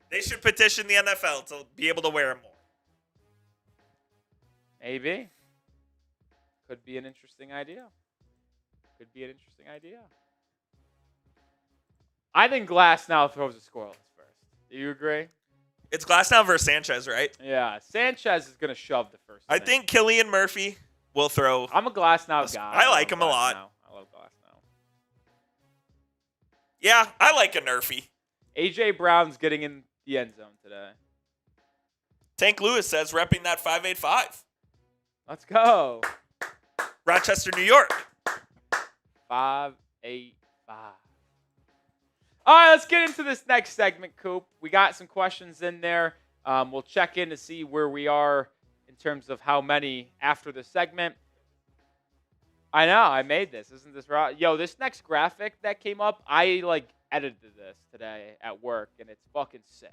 They should petition the NFL to be able to wear them more. Maybe. Could be an interesting idea. I think Glass now throws a scoreless first. Do you agree? It's Glasnow versus Sanchez, right? Yeah, Sanchez is going to shove the first. I think Killian Murphy will throw. I'm a Glasnow guy. I like him a lot. I love Glasnow. Yeah, I like a Nerfy. A.J. Brown's getting in the end zone today. Tank Lewis says repping that 585. Let's go. Rochester, New York. 585. All right, let's get into this next segment, Coop. We got some questions in there. We'll check in to see where we are in terms of how many after the segment. I know, I made this. Isn't this right? Yo, this next graphic that came up, I edited this today at work, and it's fucking sick.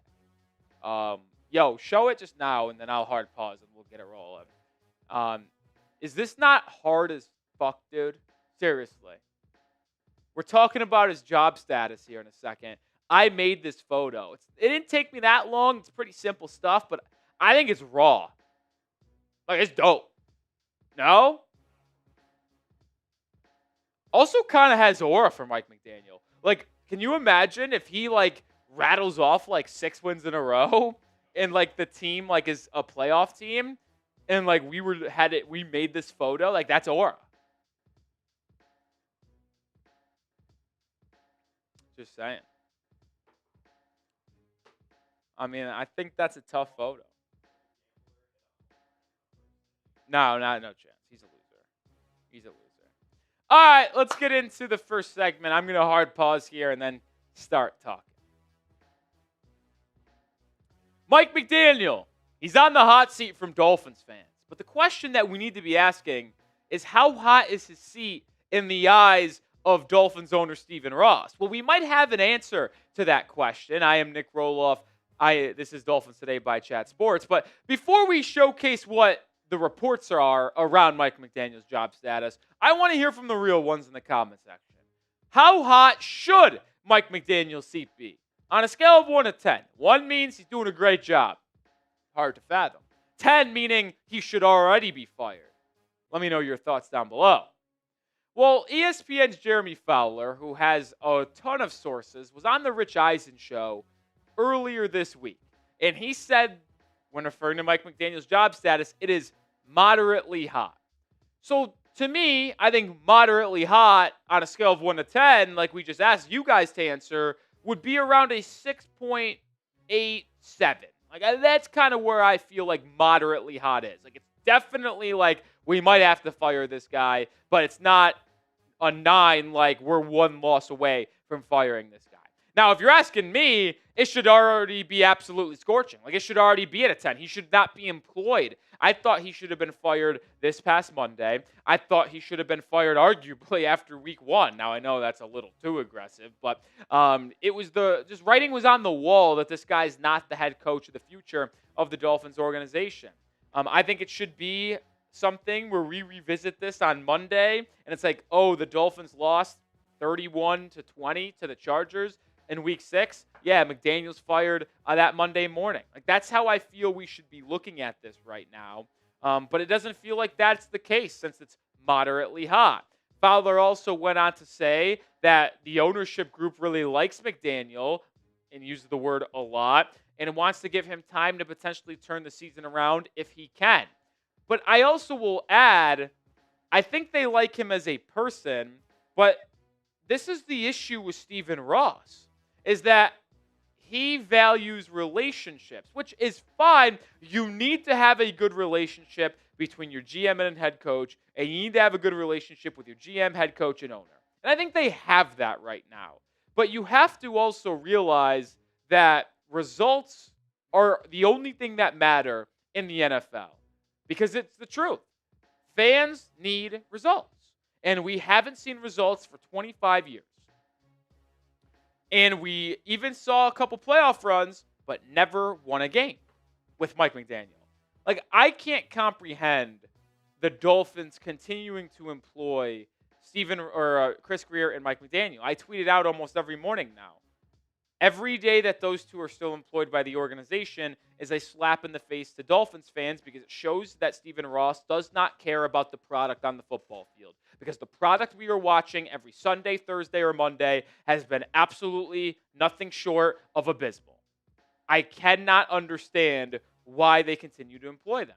Yo, show it just now, and then I'll hard pause, and we'll get it rolling. Is this not hard as fuck, dude? Seriously. We're talking about his job status here in a second. I made this photo. It didn't take me that long. It's pretty simple stuff, but I think it's raw. It's dope. No? Also kind of has aura for Mike McDaniel. Can you imagine if he, rattles off, 6 wins in a row and, the team, is a playoff team and, we made this photo? That's aura. Just saying. I mean, I think that's a tough photo. No chance. He's a loser. All right, let's get into the first segment. I'm going to hard pause here and then start talking. Mike McDaniel. He's on the hot seat from Dolphins fans. But the question that we need to be asking is how hot is his seat in the eyes of Dolphins owner Stephen Ross? Well, we might have an answer to that question. I am Nic Rohloff. This is Dolphins Today by Chat Sports. But before we showcase what the reports are around Mike McDaniel's job status, I want to hear from the real ones in the comment section. How hot should Mike McDaniel's seat be? On a scale of 1 to 10. 1 means he's doing a great job. Hard to fathom. 10 meaning he should already be fired. Let me know your thoughts down below. Well, ESPN's Jeremy Fowler, who has a ton of sources, was on the Rich Eisen show earlier this week. And he said, when referring to Mike McDaniel's job status, it is moderately hot. So, to me, I think moderately hot on a scale of 1 to 10, like we just asked you guys to answer, would be around a 6.87. That's kind of where I feel like moderately hot is. It's definitely we might have to fire this guy, but it's not a 9 like we're one loss away from firing this guy. Now, if you're asking me, it should already be absolutely scorching. Like, it should already be at a 10. He should not be employed. I thought he should have been fired this past Monday. I thought he should have been fired arguably after week 1. Now, I know that's a little too aggressive, but it was just writing was on the wall that this guy's not the head coach of the future of the Dolphins organization. I think it should be something where we revisit this on Monday, and it's like, oh, the Dolphins lost 31-20 to the Chargers in week 6. Yeah, McDaniel's fired that Monday morning. Like, that's how I feel we should be looking at this right now. But it doesn't feel like that's the case since it's moderately hot. Fowler also went on to say that the ownership group really likes McDaniel and uses the word a lot and wants to give him time to potentially turn the season around if he can. But I also will add, I think they like him as a person, but this is the issue with Stephen Ross, is that he values relationships, which is fine. You need to have a good relationship between your GM and head coach, and you need to have a good relationship with your GM, head coach, and owner. And I think they have that right now. But you have to also realize that results are the only thing that matter in the NFL, because it's the truth. Fans need results, and we haven't seen results for 25 years. And we even saw a couple playoff runs, but never won a game with Mike McDaniel. Like, I can't comprehend the Dolphins continuing to employ Chris Grier and Mike McDaniel. I tweet it out almost every morning now. Every day that those two are still employed by the organization is a slap in the face to Dolphins fans, because it shows that Stephen Ross does not care about the product on the football field. Because the product we are watching every Sunday, Thursday, or Monday has been absolutely nothing short of abysmal. I cannot understand why they continue to employ them.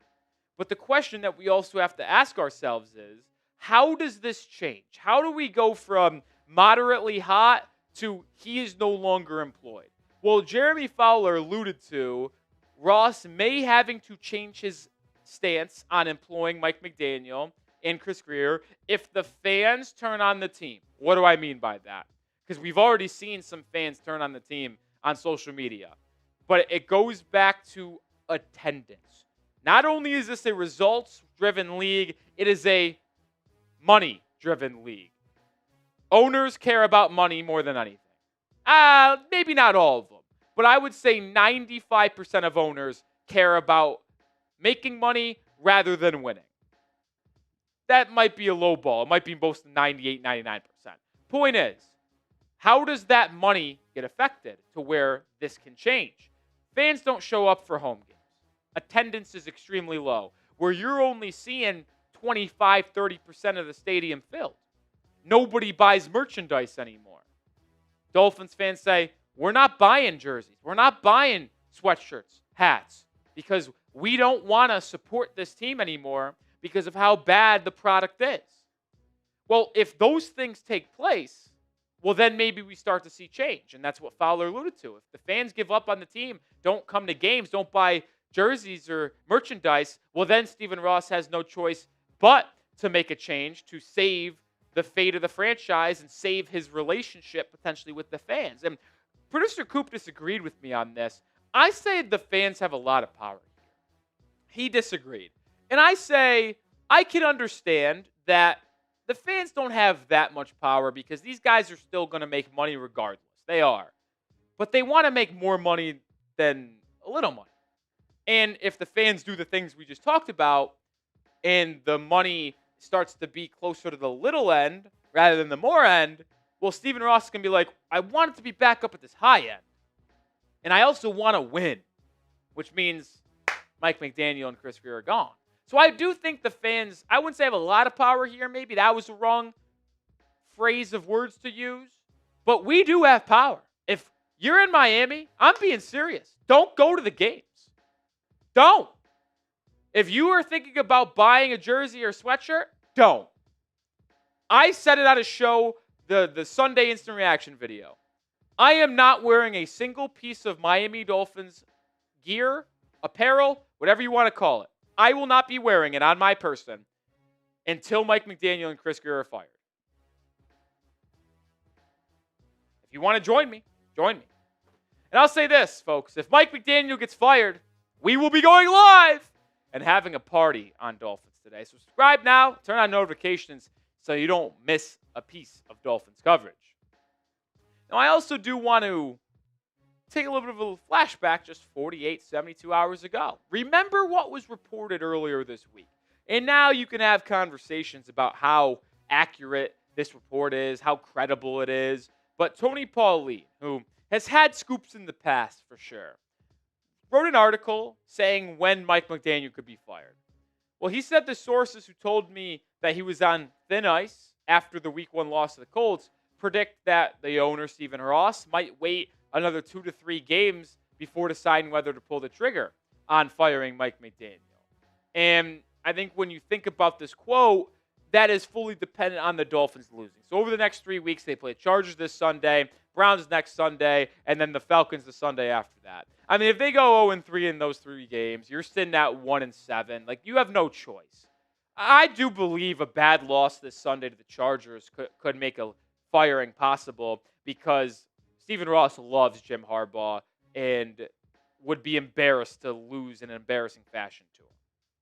But the question that we also have to ask ourselves is, how does this change? How do we go from moderately hot to he is no longer employed? Well, Jeremy Fowler alluded to Ross may having to change his stance on employing Mike McDaniel and Chris Grier if the fans turn on the team. What do I mean by that? Because we've already seen some fans turn on the team on social media. But it goes back to attendance. Not only is this a results-driven league, it is a money-driven league. Owners care about money more than anything. Maybe not all of them, but I would say 95% of owners care about making money rather than winning. That might be a low ball. It might be most 98, 99%. Point is, how does that money get affected to where this can change? Fans don't show up for home games. Attendance is extremely low, where you're only seeing 25, 30% of the stadium filled. Nobody buys merchandise anymore. Dolphins fans say, we're not buying jerseys. We're not buying sweatshirts, hats, because we don't want to support this team anymore because of how bad the product is. Well, if those things take place, well, then maybe we start to see change. And that's what Fowler alluded to. If the fans give up on the team, don't come to games, don't buy jerseys or merchandise, well, then Stephen Ross has no choice but to make a change to save the fate of the franchise and save his relationship potentially with the fans. And producer Coop disagreed with me on this. I say the fans have a lot of power here. He disagreed. And I say I can understand that the fans don't have that much power because these guys are still going to make money regardless. They are. But they want to make more money than a little money. And if the fans do the things we just talked about and the money starts to be closer to the little end rather than the more end, well, Stephen Ross can be like, I want it to be back up at this high end. And I also want to win, which means Mike McDaniel and Chris Grier are gone. So I do think the fans, I wouldn't say have a lot of power here. Maybe that was the wrong phrase of words to use. But we do have power. If you're in Miami, I'm being serious. Don't go to the games. Don't. If you are thinking about buying a jersey or sweatshirt, don't. I said it on a show, the Sunday Instant Reaction video. I am not wearing a single piece of Miami Dolphins gear, apparel, whatever you want to call it. I will not be wearing it on my person until Mike McDaniel and Chris Grier are fired. you want to join me, join me. And I'll say this, folks. If Mike McDaniel gets fired, we will be going live and having a party on Dolphins Today. So subscribe now, turn on notifications so you don't miss a piece of Dolphins coverage. Now, I also do want to take a little bit of a flashback just 48, 72 hours ago. Remember what was reported earlier this week. And now you can have conversations about how accurate this report is, how credible it is. But Tony Pauline, who has had scoops in the past for sure, wrote an article saying when Mike McDaniel could be fired. Well, he said the sources who told me that he was on thin ice after the Week 1 loss to the Colts predict that the owner, Stephen Ross, might wait another 2 to 3 games before deciding whether to pull the trigger on firing Mike McDaniel. And I think when you think about this quote, that is fully dependent on the Dolphins losing. So over the next 3 weeks, they play Chargers this Sunday, Browns next Sunday, and then the Falcons the Sunday after that. I mean, if they go 0-3 in those 3 games, you're sitting at 1-7. Like, you have no choice. I do believe a bad loss this Sunday to the Chargers could make a firing possible because Stephen Ross loves Jim Harbaugh and would be embarrassed to lose in an embarrassing fashion to him.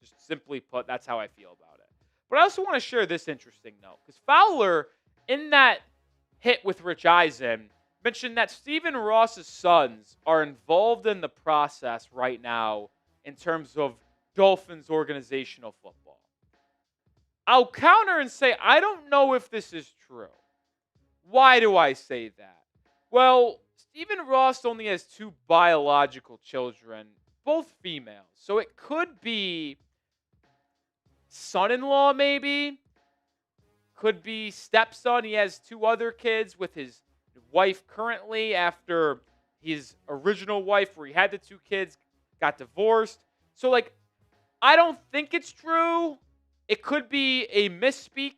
Just simply put, that's how I feel about it. But I also want to share this interesting note because Fowler, in that hit with Rich Eisen, mentioned that Stephen Ross's sons are involved in the process right now in terms of Dolphins organizational football. I'll counter and say I don't know if this is true. Why do I say that? Well, Stephen Ross only has 2 biological children, both females. So it could be son-in-law maybe. Could be stepson. He has 2 other kids with his wife currently after his original wife where he had the 2 kids got divorced. So, like, I don't think it's true. It could be a misspeak.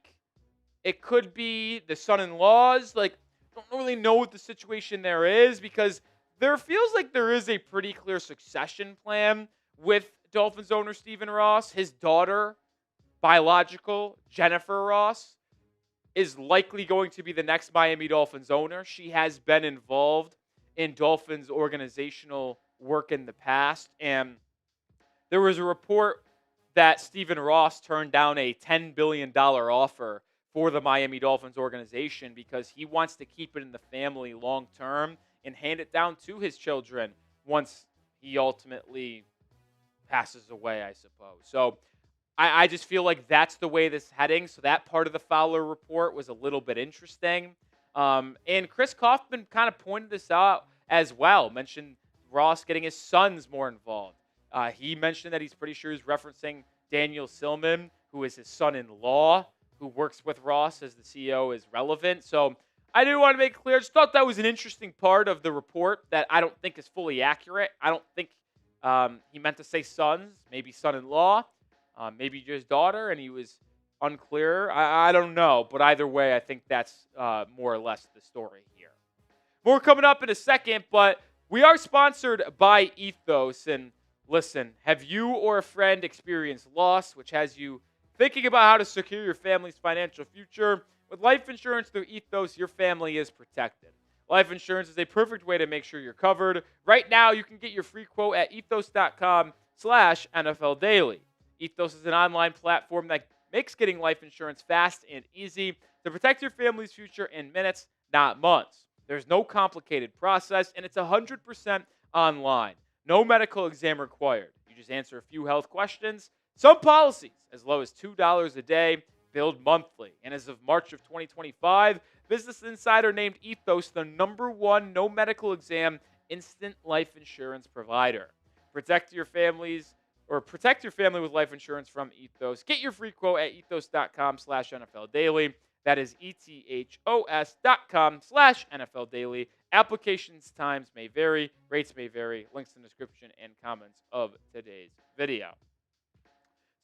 It could be the son-in-laws. Like, don't really know what the situation there is because there feels like there is a pretty clear succession plan with Dolphins owner Stephen Ross. His daughter, biological, Jennifer Ross, is likely going to be the next Miami Dolphins owner. She has been involved in Dolphins organizational work in the past. And there was a report that Stephen Ross turned down a $10 billion offer for the Miami Dolphins organization because he wants to keep it in the family long term and hand it down to his children once he ultimately passes away, I suppose. So I just feel like that's the way this is heading. So that part of the Fowler report was a little bit interesting. And Chris Kaufman kind of pointed this out as well, mentioned Ross getting his sons more involved. He mentioned that he's pretty sure he's referencing Daniel Silman, who is his son-in-law, who works with Ross as the CEO, is relevant. So I do want to make clear, I just thought that was an interesting part of the report that I don't think is fully accurate. I don't think he meant to say sons, maybe son-in-law, maybe just daughter, and he was unclear. I don't know, but either way, I think that's more or less the story here. More coming up in a second, but we are sponsored by Ethos. And listen, have you or a friend experienced loss, which has you thinking about how to secure your family's financial future? With life insurance through Ethos, your family is protected. Life insurance is a perfect way to make sure you're covered. Right now, you can get your free quote at ethos.com/NFL Daily. Ethos is an online platform that makes getting life insurance fast and easy to protect your family's future in minutes, not months. There's no complicated process, and it's 100% online. No medical exam required. You just answer a few health questions. Some policies, as low as $2 a day, billed monthly. And as of March of 2025, Business Insider named Ethos the #1 no medical exam instant life insurance provider. Protect your family with life insurance from Ethos. Get your free quote at ethos.com/NFL Daily. That is ethos.com/NFL Daily. Applications times may vary. Rates may vary. Links in the description and comments of today's video.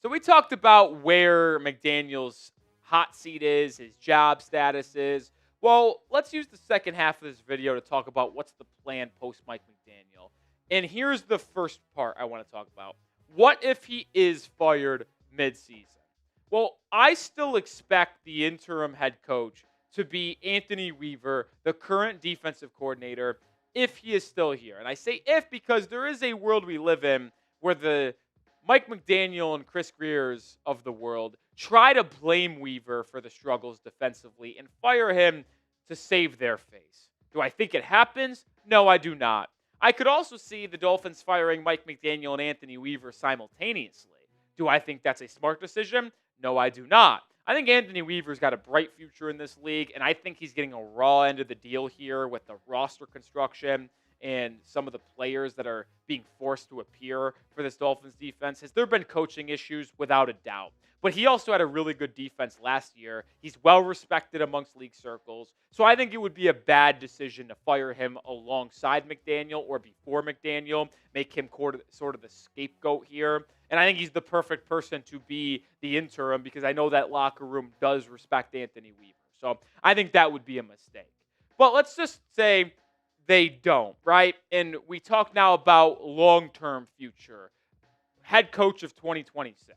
So we talked about where McDaniel's hot seat is, his job status is. Well, let's use the second half of this video to talk about what's the plan post Mike McDaniel. And here's the first part I want to talk about. What if he is fired midseason? Well, I still expect the interim head coach to be Anthony Weaver, the current defensive coordinator, if he is still here. And I say if because there is a world we live in where the Mike McDaniel and Chris Greers of the world try to blame Weaver for the struggles defensively and fire him to save their face. Do I think it happens? No, I do not. I could also see the Dolphins firing Mike McDaniel and Anthony Weaver simultaneously. Do I think that's a smart decision? No, I do not. I think Anthony Weaver's got a bright future in this league, and I think he's getting a raw end of the deal here with the roster construction and some of the players that are being forced to appear for this Dolphins defense. Has there been coaching issues? Without a doubt. But he also had a really good defense last year. He's well respected amongst league circles. So I think it would be a bad decision to fire him alongside McDaniel or before McDaniel, make him sort of the scapegoat here. And I think he's the perfect person to be the interim because I know that locker room does respect Anthony Weaver. So I think that would be a mistake. But let's just say they don't, right? And we talk now about long-term future. Head coach of 2026.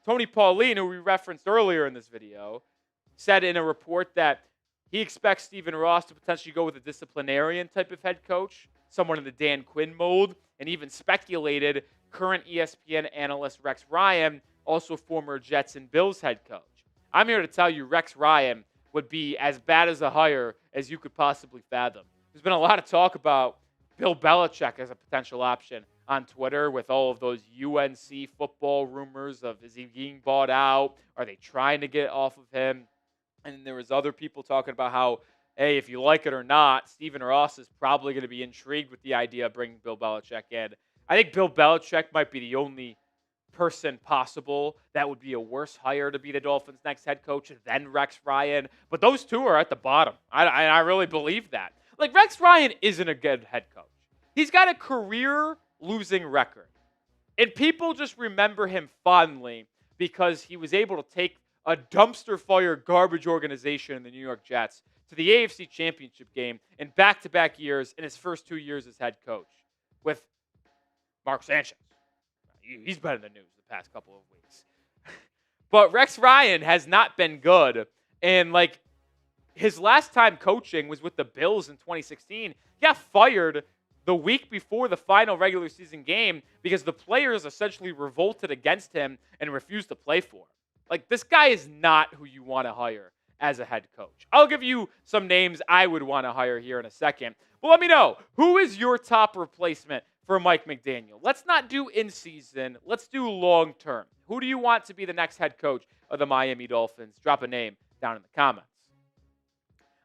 Tony Pauline, who we referenced earlier in this video, said in a report that he expects Stephen Ross to potentially go with a disciplinarian type of head coach, someone in the Dan Quinn mold, and even speculated current ESPN analyst Rex Ryan, also former Jets and Bills head coach. I'm here to tell you Rex Ryan would be as bad as a hire as you could possibly fathom. There's been a lot of talk about Bill Belichick as a potential option on Twitter with all of those UNC football rumors of is he being bought out? Are they trying to get off of him? And there was other people talking about how, hey, if you like it or not, Stephen Ross is probably going to be intrigued with the idea of bringing Bill Belichick in. I think Bill Belichick might be the only person possible that would be a worse hire to be the Dolphins' next head coach than Rex Ryan. But those two are at the bottom. I really believe that. Like, Rex Ryan isn't a good head coach. He's got a career losing record. And people just remember him fondly because he was able to take a dumpster fire garbage organization in the New York Jets to the AFC Championship game in back-to-back years in his first 2 years as head coach with Mark Sanchez. He's been in the news the past couple of weeks. But Rex Ryan has not been good. And, like, his last time coaching was with the Bills in 2016. He got fired the week before the final regular season game because the players essentially revolted against him and refused to play for him. Like, this guy is not who you want to hire as a head coach. I'll give you some names I would want to hire here in a second. But let me know, who is your top replacement for Mike McDaniel? Let's not do in-season. Let's do long-term. Who do you want to be the next head coach of the Miami Dolphins? Drop a name down in the comments.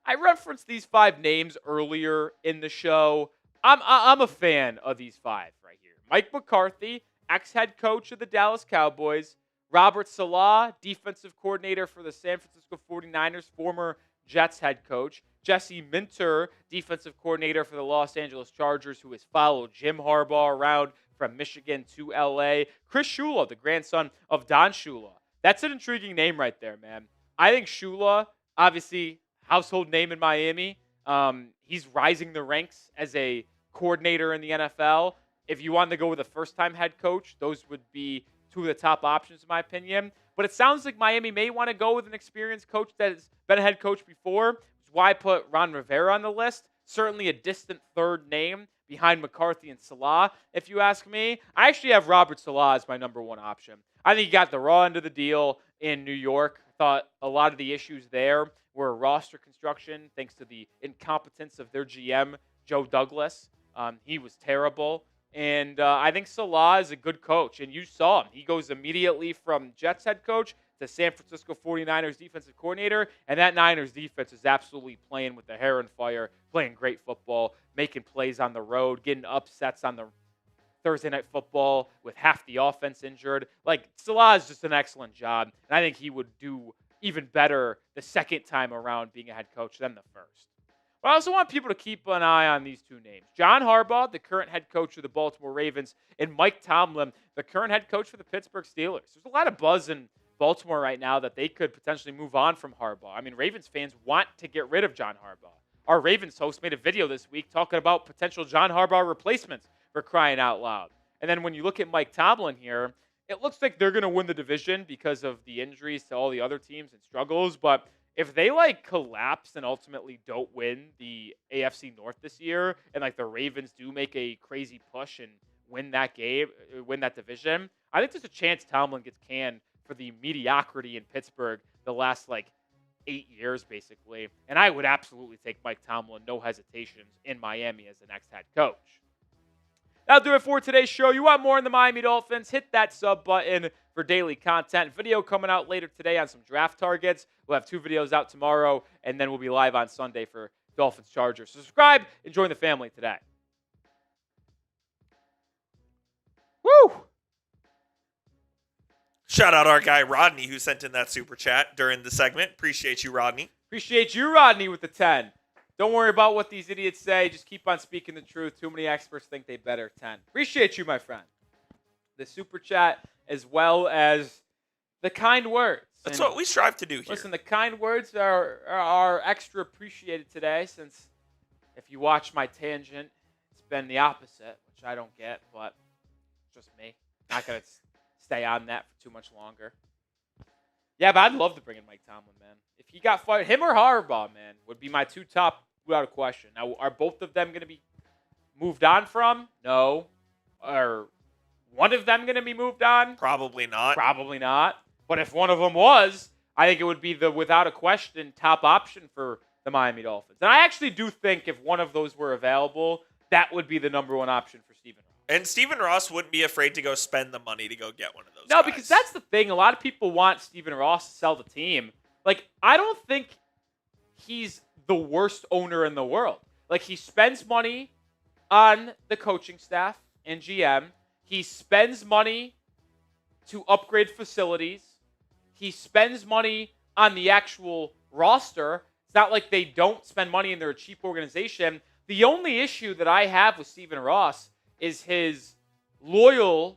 I referenced these 5 names earlier in the show. I'm a fan of these 5 right here. Mike McCarthy, ex-head coach of the Dallas Cowboys. Robert Saleh, defensive coordinator for the San Francisco 49ers, former Jets head coach. Jesse Minter, defensive coordinator for the Los Angeles Chargers, who has followed Jim Harbaugh around from Michigan to LA. Chris Shula, the grandson of Don Shula. That's an intriguing name right there, man. I think Shula, obviously, household name in Miami. He's rising the ranks as a coordinator in the NFL. If you wanted to go with a first-time head coach, those would be 2 of the top options, in my opinion. But it sounds like Miami may want to go with an experienced coach that has been a head coach before. That's why I put Ron Rivera on the list. Certainly a distant third name behind McCarthy and Saleh, if you ask me. I actually have Robert Saleh as my number 1 option. I think he got the raw end of the deal in New York. I thought a lot of the issues there were roster construction, thanks to the incompetence of their GM, Joe Douglas. He was terrible. And I think Saleh is a good coach. And you saw him. He goes immediately from Jets head coach to San Francisco 49ers defensive coordinator. And that Niners defense is absolutely playing with the hair and fire, playing great football, making plays on the road, getting upsets on the Thursday Night Football with half the offense injured. Like, Saleh is just an excellent job. And I think he would do even better the second time around being a head coach than the first. But I also want people to keep an eye on these 2 names. John Harbaugh, the current head coach of the Baltimore Ravens, and Mike Tomlin, the current head coach for the Pittsburgh Steelers. There's a lot of buzz in Baltimore right now that they could potentially move on from Harbaugh. I mean, Ravens fans want to get rid of John Harbaugh. Our Ravens host made a video this week talking about potential John Harbaugh replacements, for crying out loud. And then when you look at Mike Tomlin here, it looks like they're going to win the division because of the injuries to all the other teams and struggles, but if they like collapse and ultimately don't win the AFC North this year, and like the Ravens do make a crazy push and win that game, win that division, I think there's a chance Tomlin gets canned for the mediocrity in Pittsburgh the last like 8 years, basically. And I would absolutely take Mike Tomlin, no hesitations, in Miami as the next head coach. That'll do it for today's show. You want more on the Miami Dolphins? Hit that sub button for daily content. Video coming out later today on some draft targets. We'll have 2 videos out tomorrow, and then we'll be live on Sunday for Dolphins Chargers. Subscribe and join the family today. Woo! Shout out our guy Rodney who sent in that super chat during the segment. Appreciate you, Rodney. Appreciate you, Rodney, with the 10. Don't worry about what these idiots say. Just keep on speaking the truth. Too many experts think they better. 10. Appreciate you, my friend. The super chat as well as the kind words. That's what we strive to do here. Listen, the kind words are extra appreciated today, since if you watch my tangent, it's been the opposite, which I don't get, but it's just me. Not going to stay on that for too much longer. Yeah, but I'd love to bring in Mike Tomlin, man. If he got fired, him or Harbaugh, man, would be my 2 top without a question. Now, are both of them going to be moved on from? No. Are one of them going to be moved on? Probably not. Probably not. But if one of them was, I think it would be the, without a question, top option for the Miami Dolphins. And I actually do think if one of those were available, that would be the number 1 option for Stephen Ross. And Stephen Ross wouldn't be afraid to go spend the money to go get one of those No, guys. because that's the thing. A lot of people want Stephen Ross to sell the team. Like, I don't think he's the worst owner in the world. Like, he spends money on the coaching staff and GM. He spends money to upgrade facilities. He spends money on the actual roster. It's not like they don't spend money and they're a cheap organization. The only issue that I have with Stephen Ross is his loyalty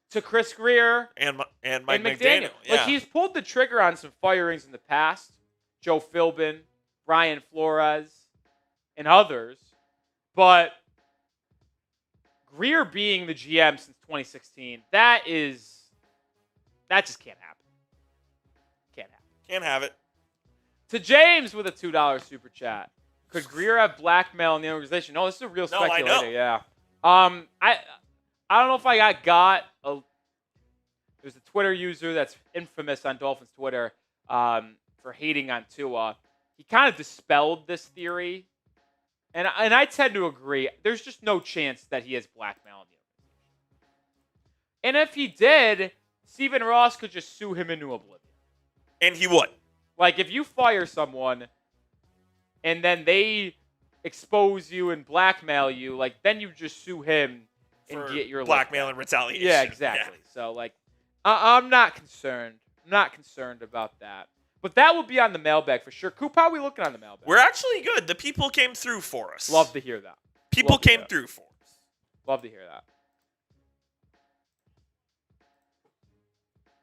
to Chris Greer and Mike McDaniel. Yeah. Like, he's pulled the trigger on some firings in the past. Joe Philbin, Brian Flores, and others. But Greer being the GM since 2016, that just can't happen. Can't happen. Can't have it. To James with a $2 super chat. Could Greer have blackmail in the organization? No, this is a real speculator. I know. Yeah. I don't know if I got there's a Twitter user that's infamous on Dolphins Twitter for hating on Tua. He kind of dispelled this theory, and I tend to agree. There's just no chance that he has blackmail in the organization. And if he did, Stephen Ross could just sue him into oblivion. And he would. Like, if you fire someone and then they expose you and blackmail you, like, then you just sue him and For get your blackmail and retaliation. Yeah, exactly. Yeah. So, like, I'm not concerned. I'm not concerned about that. But that will be on the mailbag for sure. Coop, how are we looking on the mailbag? We're actually good. The people came through for us. Love to hear that. People came through for us. Love to hear that.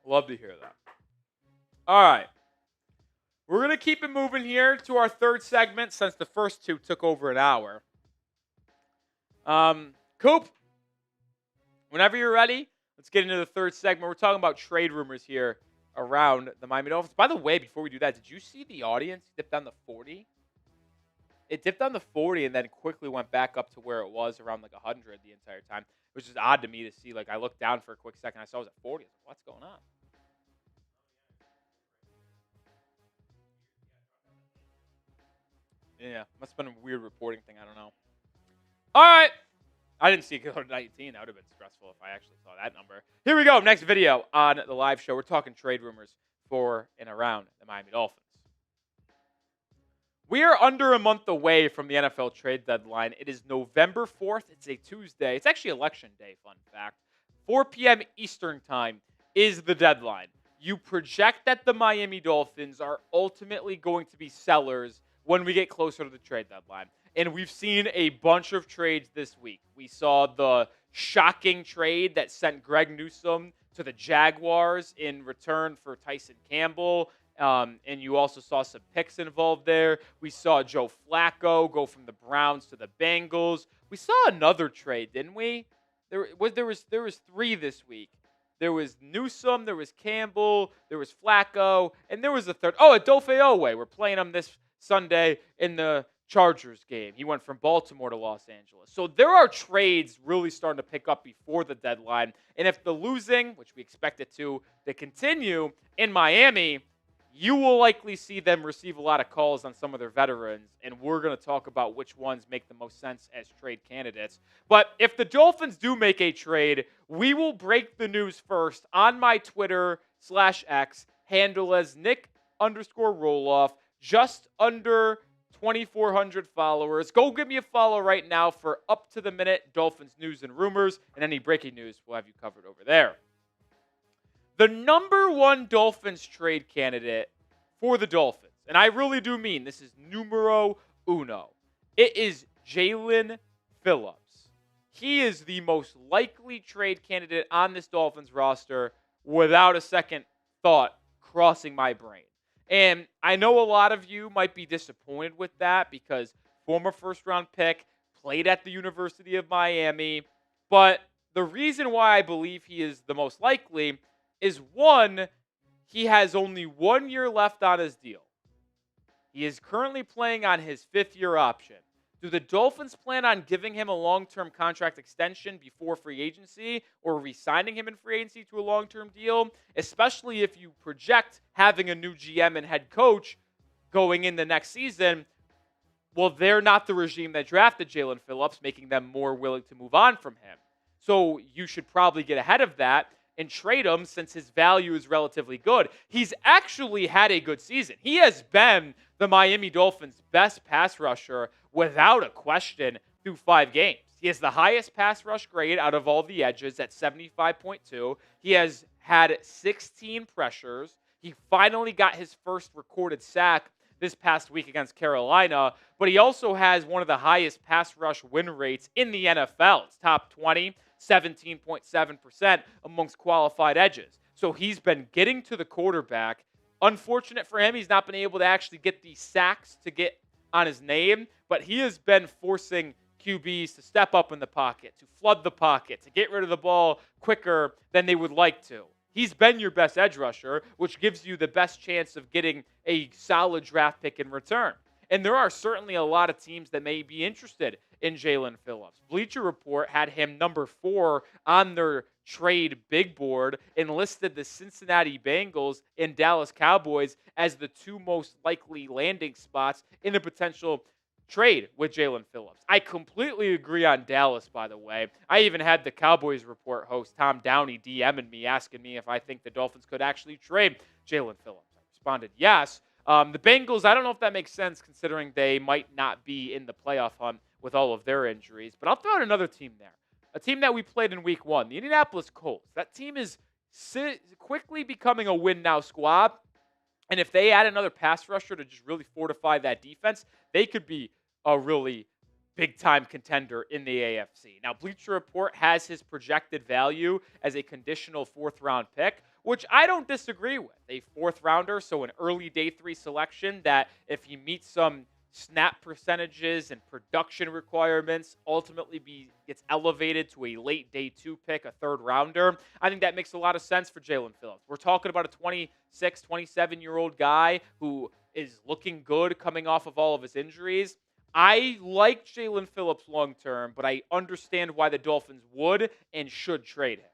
Love to hear that. All right. We're going to keep it moving here to our 3rd segment since the first 2 took over an hour. Coop, whenever you're ready, let's get into the 3rd segment. We're talking about trade rumors here around the Miami Dolphins. By the way, before we do that, did you see the audience dip down the 40? It dipped down the 40 and then quickly went back up to where it was around like 100 the entire time, which is odd to me to see. Like, I looked down for a quick second. I saw it was at 40. I was like, what's going on? Yeah, must have been a weird reporting thing. I don't know. All right. I didn't see it go to 19. That would have been stressful if I actually saw that number. Here we go. Next video on the live show. We're talking trade rumors for and around the Miami Dolphins. We are under a month away from the NFL trade deadline. It is November 4th. It's a Tuesday. It's actually Election Day, fun fact. 4 p.m. Eastern Time is the deadline. You project that the Miami Dolphins are ultimately going to be sellers when we get closer to the trade deadline. And we've seen a bunch of trades this week. We saw the shocking trade that sent Greg Newsome to the Jaguars in return for Tyson Campbell. And you also saw some picks involved there. We saw Joe Flacco go from the Browns to the Bengals. We saw another trade, didn't we? There was 3 this week. There was Newsome, there was Campbell, there was Flacco, and there was a third. Oh, Adofeowe. We're playing him this Sunday in the Chargers game. He went from Baltimore to Los Angeles. So there are trades really starting to pick up before the deadline. And if the losing, which we expect it to continue in Miami, you will likely see them receive a lot of calls on some of their veterans, and we're going to talk about which ones make the most sense as trade candidates. But if the Dolphins do make a trade, we will break the news first on my Twitter/X handle as Nic_Rohloff, just under 2,400 followers. Go give me a follow right now for up-to-the-minute Dolphins news and rumors, and any breaking news, we'll have you covered over there. The number one Dolphins trade candidate for the Dolphins, and I really do mean this is numero uno, it is Jaelan Phillips. He is the most likely trade candidate on this Dolphins roster without a second thought crossing my brain. And I know a lot of you might be disappointed with that because former first-round pick, played at the University of Miami, but the reason why I believe he is the most likely is, one, he has only 1 year left on his deal. He is currently playing on his 5th-year option. Do the Dolphins plan on giving him a long-term contract extension before free agency or re-signing him in free agency to a long-term deal, especially if you project having a new GM and head coach going in the next season? Well, they're not the regime that drafted Jaelan Phillips, making them more willing to move on from him. So you should probably get ahead of that and trade him since his value is relatively good. He's actually had a good season. He has been the Miami Dolphins' best pass rusher without a question through 5 games. He has the highest pass rush grade out of all the edges at 75.2. He has had 16 pressures. He finally got his first recorded sack this past week against Carolina, but he also has one of the highest pass rush win rates in the NFL. It's top 20. 17.7% amongst qualified edges. So he's been getting to the quarterback. Unfortunate for him, he's not been able to actually get the sacks to get on his name, but he has been forcing QBs to step up in the pocket, to flood the pocket, to get rid of the ball quicker than they would like to. He's been your best edge rusher, which gives you the best chance of getting a solid draft pick in return. And there are certainly a lot of teams that may be interested in Jaelan Phillips. Bleacher Report had him number 4 on their trade big board and listed the Cincinnati Bengals and Dallas Cowboys as the 2 most likely landing spots in a potential trade with Jaelan Phillips. I completely agree on Dallas, by the way. I even had the Cowboys Report host, Tom Downey, DMing me, asking me if I think the Dolphins could actually trade Jaelan Phillips. I responded, yes. The Bengals, I don't know if that makes sense considering they might not be in the playoff hunt with all of their injuries. But I'll throw out another team there. A team that we played in week 1, the Indianapolis Colts. That team is quickly becoming a win-now squad. And if they add another pass rusher to just really fortify that defense, they could be a really big-time contender in the AFC. Now, Bleacher Report has his projected value as a conditional 4th-round pick, which I don't disagree with. A 4th-rounder, so an early day 3 selection that if he meets some snap percentages and production requirements, ultimately gets elevated to a late day 2 pick, a 3rd-rounder. I think that makes a lot of sense for Jaelan Phillips. We're talking about a 26, 27-year-old guy who is looking good coming off of all of his injuries. I like Jaelan Phillips long-term, but I understand why the Dolphins would and should trade him.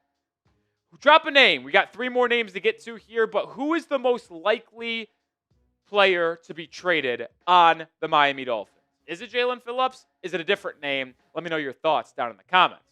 Drop a name. We got 3 more names to get to here, but who is the most likely player to be traded on the Miami Dolphins? Is it Jaelan Phillips? Is it a different name? Let me know your thoughts down in the comments.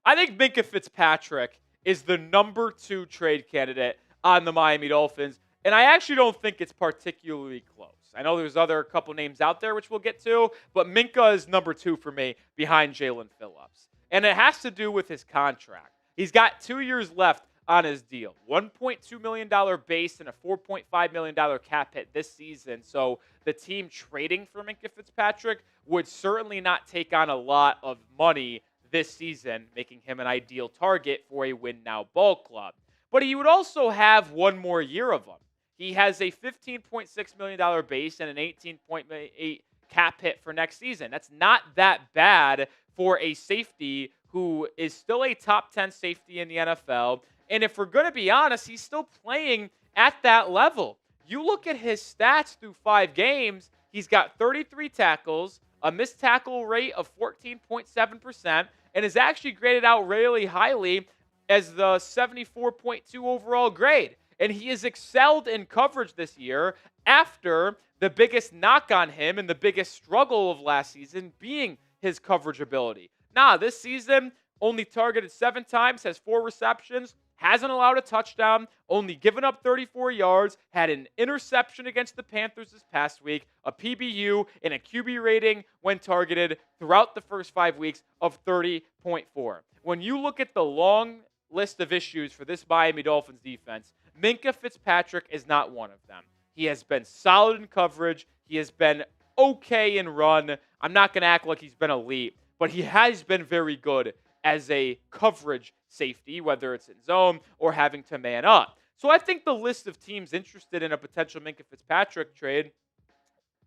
I think Minkah Fitzpatrick is the number 2 trade candidate on the Miami Dolphins, and I actually don't think it's particularly close. I know there's a couple names out there, which we'll get to, but Minkah is number 2 for me behind Jaelan Phillips. And it has to do with his contract. He's got 2 years left on his deal. $1.2 million base and a $4.5 million cap hit this season. So the team trading for Minkah Fitzpatrick would certainly not take on a lot of money this season, making him an ideal target for a win-now ball club. But he would also have 1 more year of them. He has a $15.6 million base and an $18.8 cap hit for next season. That's not that bad for a safety who is still a top 10 safety in the NFL. And if we're going to be honest, he's still playing at that level. You look at his stats through 5 games, he's got 33 tackles, a missed tackle rate of 14.7%, and is actually graded out really highly as the 74.2 overall grade. And he has excelled in coverage this year after the biggest knock on him and the biggest struggle of last season being his coverage ability. This season, only targeted 7 times, has 4 receptions, hasn't allowed a touchdown, only given up 34 yards, had an interception against the Panthers this past week, a PBU, and a QB rating when targeted throughout the first 5 weeks of 30.4. When you look at the long list of issues for this Miami Dolphins defense, Minkah Fitzpatrick is not one of them. He has been solid in coverage. He has been okay in run. I'm not going to act like he's been elite, but he has been very good as a coverage safety, whether it's in zone or having to man up. So I think the list of teams interested in a potential Minkah Fitzpatrick trade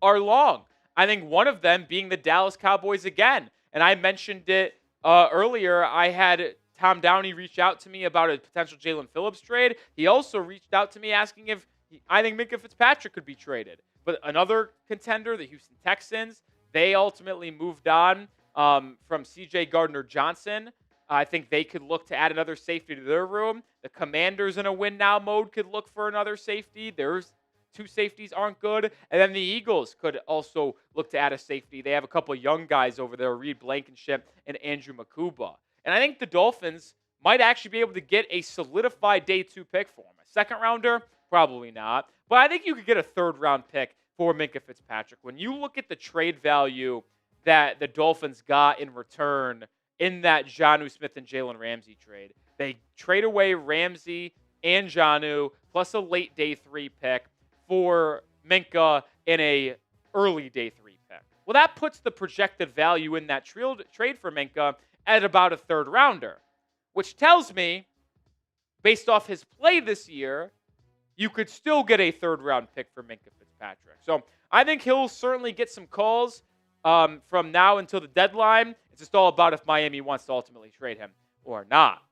are long. I think one of them being the Dallas Cowboys again. And I mentioned it earlier. I had Tom Downey reach out to me about a potential Jalen Phillips trade. He also reached out to me asking if I think Minkah Fitzpatrick could be traded. But another contender, the Houston Texans, they ultimately moved on from C.J. Gardner-Johnson. I think they could look to add another safety to their room. The Commanders in a win-now mode could look for another safety. There's 2 safeties aren't good. And then the Eagles could also look to add a safety. They have a couple young guys over there, Reed Blankenship and Andrew Makuba. And I think the Dolphins might actually be able to get a solidified day 2 pick for him. A second rounder? Probably not. But I think you could get a third-round pick for Minkah Fitzpatrick. When you look at the trade value that the Dolphins got in return in that Jonnu Smith and Jalen Ramsey trade, they trade away Ramsey and Jonnu plus a late day 3 pick for Minkah in a early day 3 pick. Well, that puts the projected value in that trade for Minkah at about a third rounder, which tells me, based off his play this year, you could still get a third-round pick for Minkah Fitzpatrick. So I think he'll certainly get some calls from now until the deadline. It's just all about if Miami wants to ultimately trade him or not.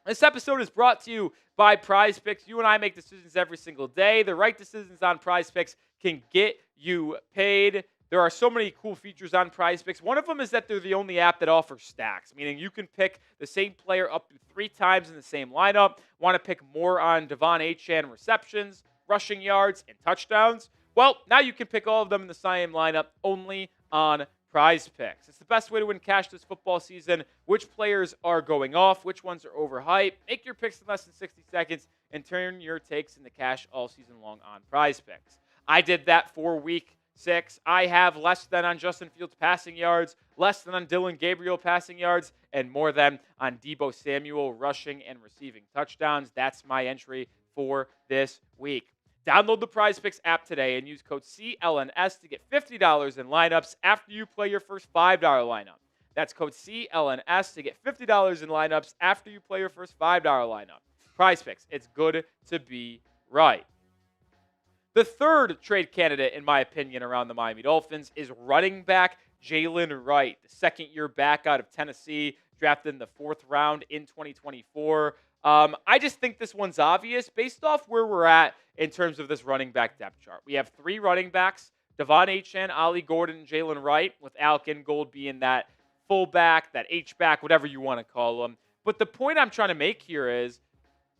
This episode is brought to you by Prize Picks. You and I make decisions every single day. The right decisions on Prize Picks can get you paid. There are so many cool features on Prize Picks. One of them is that they're the only app that offers stacks, meaning you can pick the same player up to 3 times in the same lineup. Want to pick more on Devon Achane receptions, rushing yards, and touchdowns? Well, now you can pick all of them in the same lineup only on Prize Picks. It's the best way to win cash this football season. Which players are going off? Which ones are overhyped? Make your picks in less than 60 seconds and turn your takes into cash all season long on Prize Picks. I did that for week 6. I have less than on Justin Fields passing yards, less than on Dylan Gabriel passing yards, and more than on Deebo Samuel rushing and receiving touchdowns. That's my entry for this week. Download the Prize Picks app today and use code CLNS to get $50 in lineups after you play your first $5 lineup. That's code CLNS to get $50 in lineups after you play your first $5 lineup. Prize Picks, it's good to be right. The third trade candidate, in my opinion, around the Miami Dolphins is running back Jalen Wright, the second-year back out of Tennessee, drafted in the 4th round in 2024. I just think this one's obvious based off where we're at in terms of this running back depth chart. We have 3 running backs, Devon Achane, Ollie Gordon, and Jalen Wright, with Alec Ingold being that fullback, that H-back, whatever you want to call him. But the point I'm trying to make here is,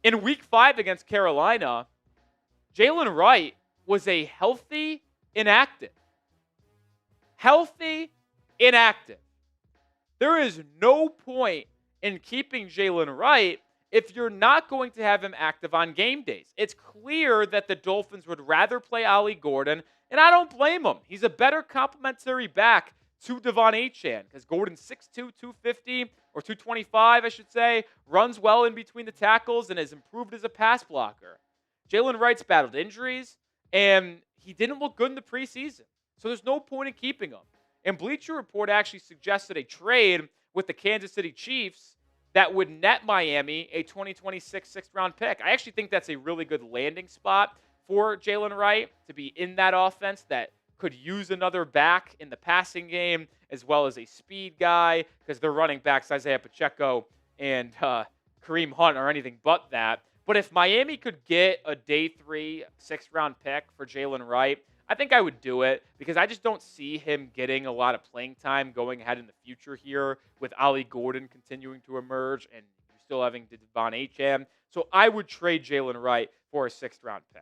in Week 5 against Carolina, Jalen Wright was a healthy inactive. Healthy inactive. There is no point in keeping Jalen Wright if you're not going to have him active on game days. It's clear that the Dolphins would rather play Ollie Gordon, and I don't blame him. He's a better complementary back to Devon Achane because Gordon's 6'2", 250, or 225, I should say, runs well in between the tackles and has improved as a pass blocker. Jalen Wright's battled injuries, and he didn't look good in the preseason. So there's no point in keeping him. And Bleacher Report actually suggested a trade with the Kansas City Chiefs that would net Miami a 2026 6th-round pick. I actually think that's a really good landing spot for Jalen Wright to be in that offense that could use another back in the passing game as well as a speed guy because their running backs, Isaiah Pacheco and Kareem Hunt, are anything but that. But if Miami could get a day 3, 6th-round pick for Jalen Wright, I think I would do it because I just don't see him getting a lot of playing time going ahead in the future here with Ollie Gordon continuing to emerge and you're still having Devon Achane. So I would trade Jalen Wright for a 6th-round pick.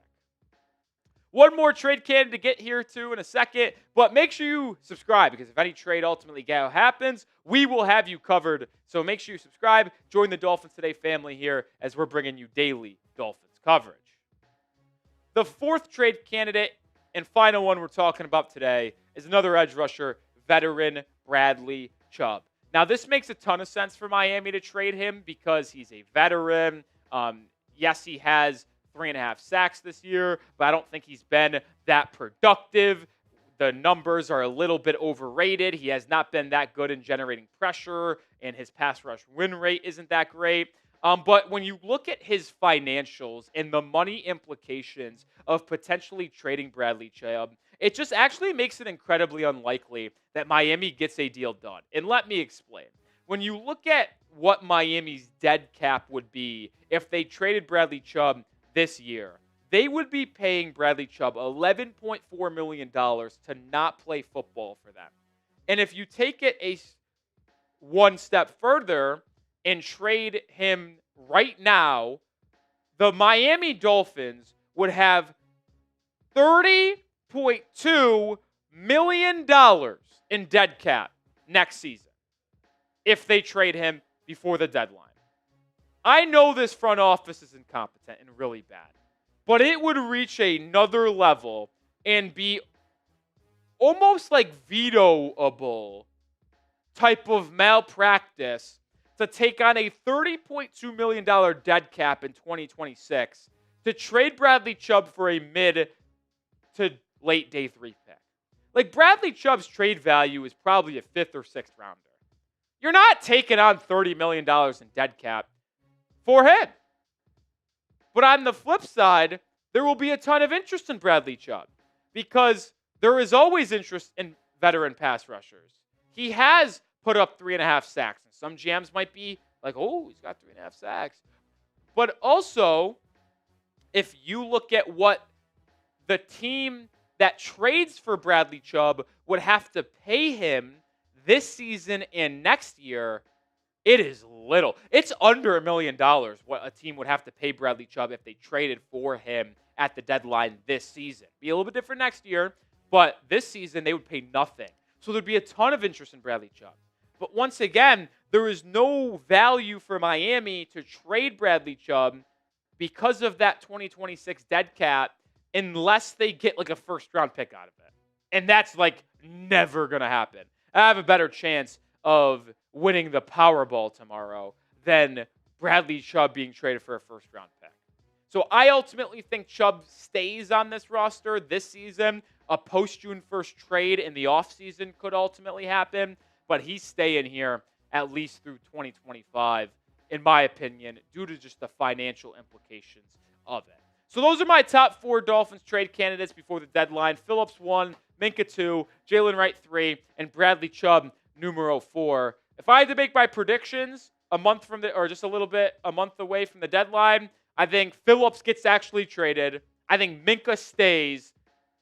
One more trade candidate to get here to in a second, but make sure you subscribe because if any trade ultimately happens, we will have you covered. So make sure you subscribe, join the Dolphins Today family here as we're bringing you daily Dolphins coverage. The 4th trade candidate and final one we're talking about today is another edge rusher, veteran Bradley Chubb. Now, this makes a ton of sense for Miami to trade him because he's a veteran. Yes, he has 3.5 sacks this year, but I don't think he's been that productive. The numbers are a little bit overrated. He has not been that good in generating pressure, and his pass rush win rate isn't that great. But when you look at his financials and the money implications of potentially trading Bradley Chubb, it just actually makes it incredibly unlikely that Miami gets a deal done. And let me explain. When you look at what Miami's dead cap would be if they traded Bradley Chubb this year, they would be paying Bradley Chubb $11.4 million to not play football for them. And if you take it one step further and trade him right now, the Miami Dolphins would have $30.2 million in dead cap next season if they trade him before the deadline. I know this front office is incompetent and really bad, but it would reach another level and be almost like vetoable type of malpractice to take on a $30.2 million dead cap in 2026 to trade Bradley Chubb for a mid to late day 3 pick. Like, Bradley Chubb's trade value is probably a 5th or 6th rounder. You're not taking on $30 million in dead cap for him. But on the flip side, there will be a ton of interest in Bradley Chubb because there is always interest in veteran pass rushers. He has put up 3.5 sacks. And some GMs might be like, oh, he's got 3.5 sacks. But also, if you look at what the team that trades for Bradley Chubb would have to pay him this season and next year, it is little. It's under $1 million what a team would have to pay Bradley Chubb if they traded for him at the deadline this season. Be a little bit different next year, but this season they would pay nothing. So there'd be a ton of interest in Bradley Chubb. But once again, there is no value for Miami to trade Bradley Chubb because of that 2026 dead cap unless they get like a 1st-round pick out of it. And that's like never going to happen. I have a better chance of winning the Powerball tomorrow than Bradley Chubb being traded for a 1st-round pick. So I ultimately think Chubb stays on this roster this season. A post-June 1st trade in the offseason could ultimately happen, but he's staying here at least through 2025, in my opinion, due to just the financial implications of it. So those are my top 4 Dolphins trade candidates before the deadline. Phillips 1, Minka 2, Jalen Wright 3, and Bradley Chubb numero 4. If I had to make my predictions a month from or just a month away from the deadline, I think Phillips gets actually traded. I think Minka stays.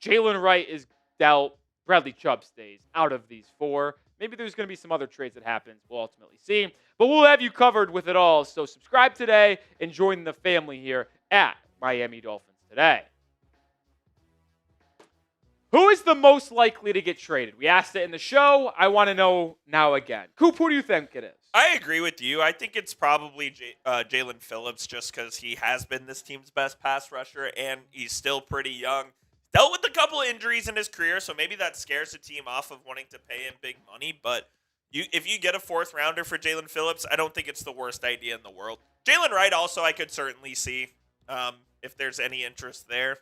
Jalen Wright is dealt. Bradley Chubb stays out of these 4. Maybe there's going to be some other trades that happen. We'll ultimately see. But we'll have you covered with it all. So subscribe today and join the family here at Miami Dolphins Today. Who is the most likely to get traded? We asked it in the show. I want to know now again. Coop, who do you think it is? I agree with you. I think it's probably Jalen Phillips just because he has been this team's best pass rusher and he's still pretty young. Dealt with a couple of injuries in his career, so maybe that scares the team off of wanting to pay him big money. But if you get a 4th rounder for Jalen Phillips, I don't think it's the worst idea in the world. Jalen Wright also I could certainly see if there's any interest there.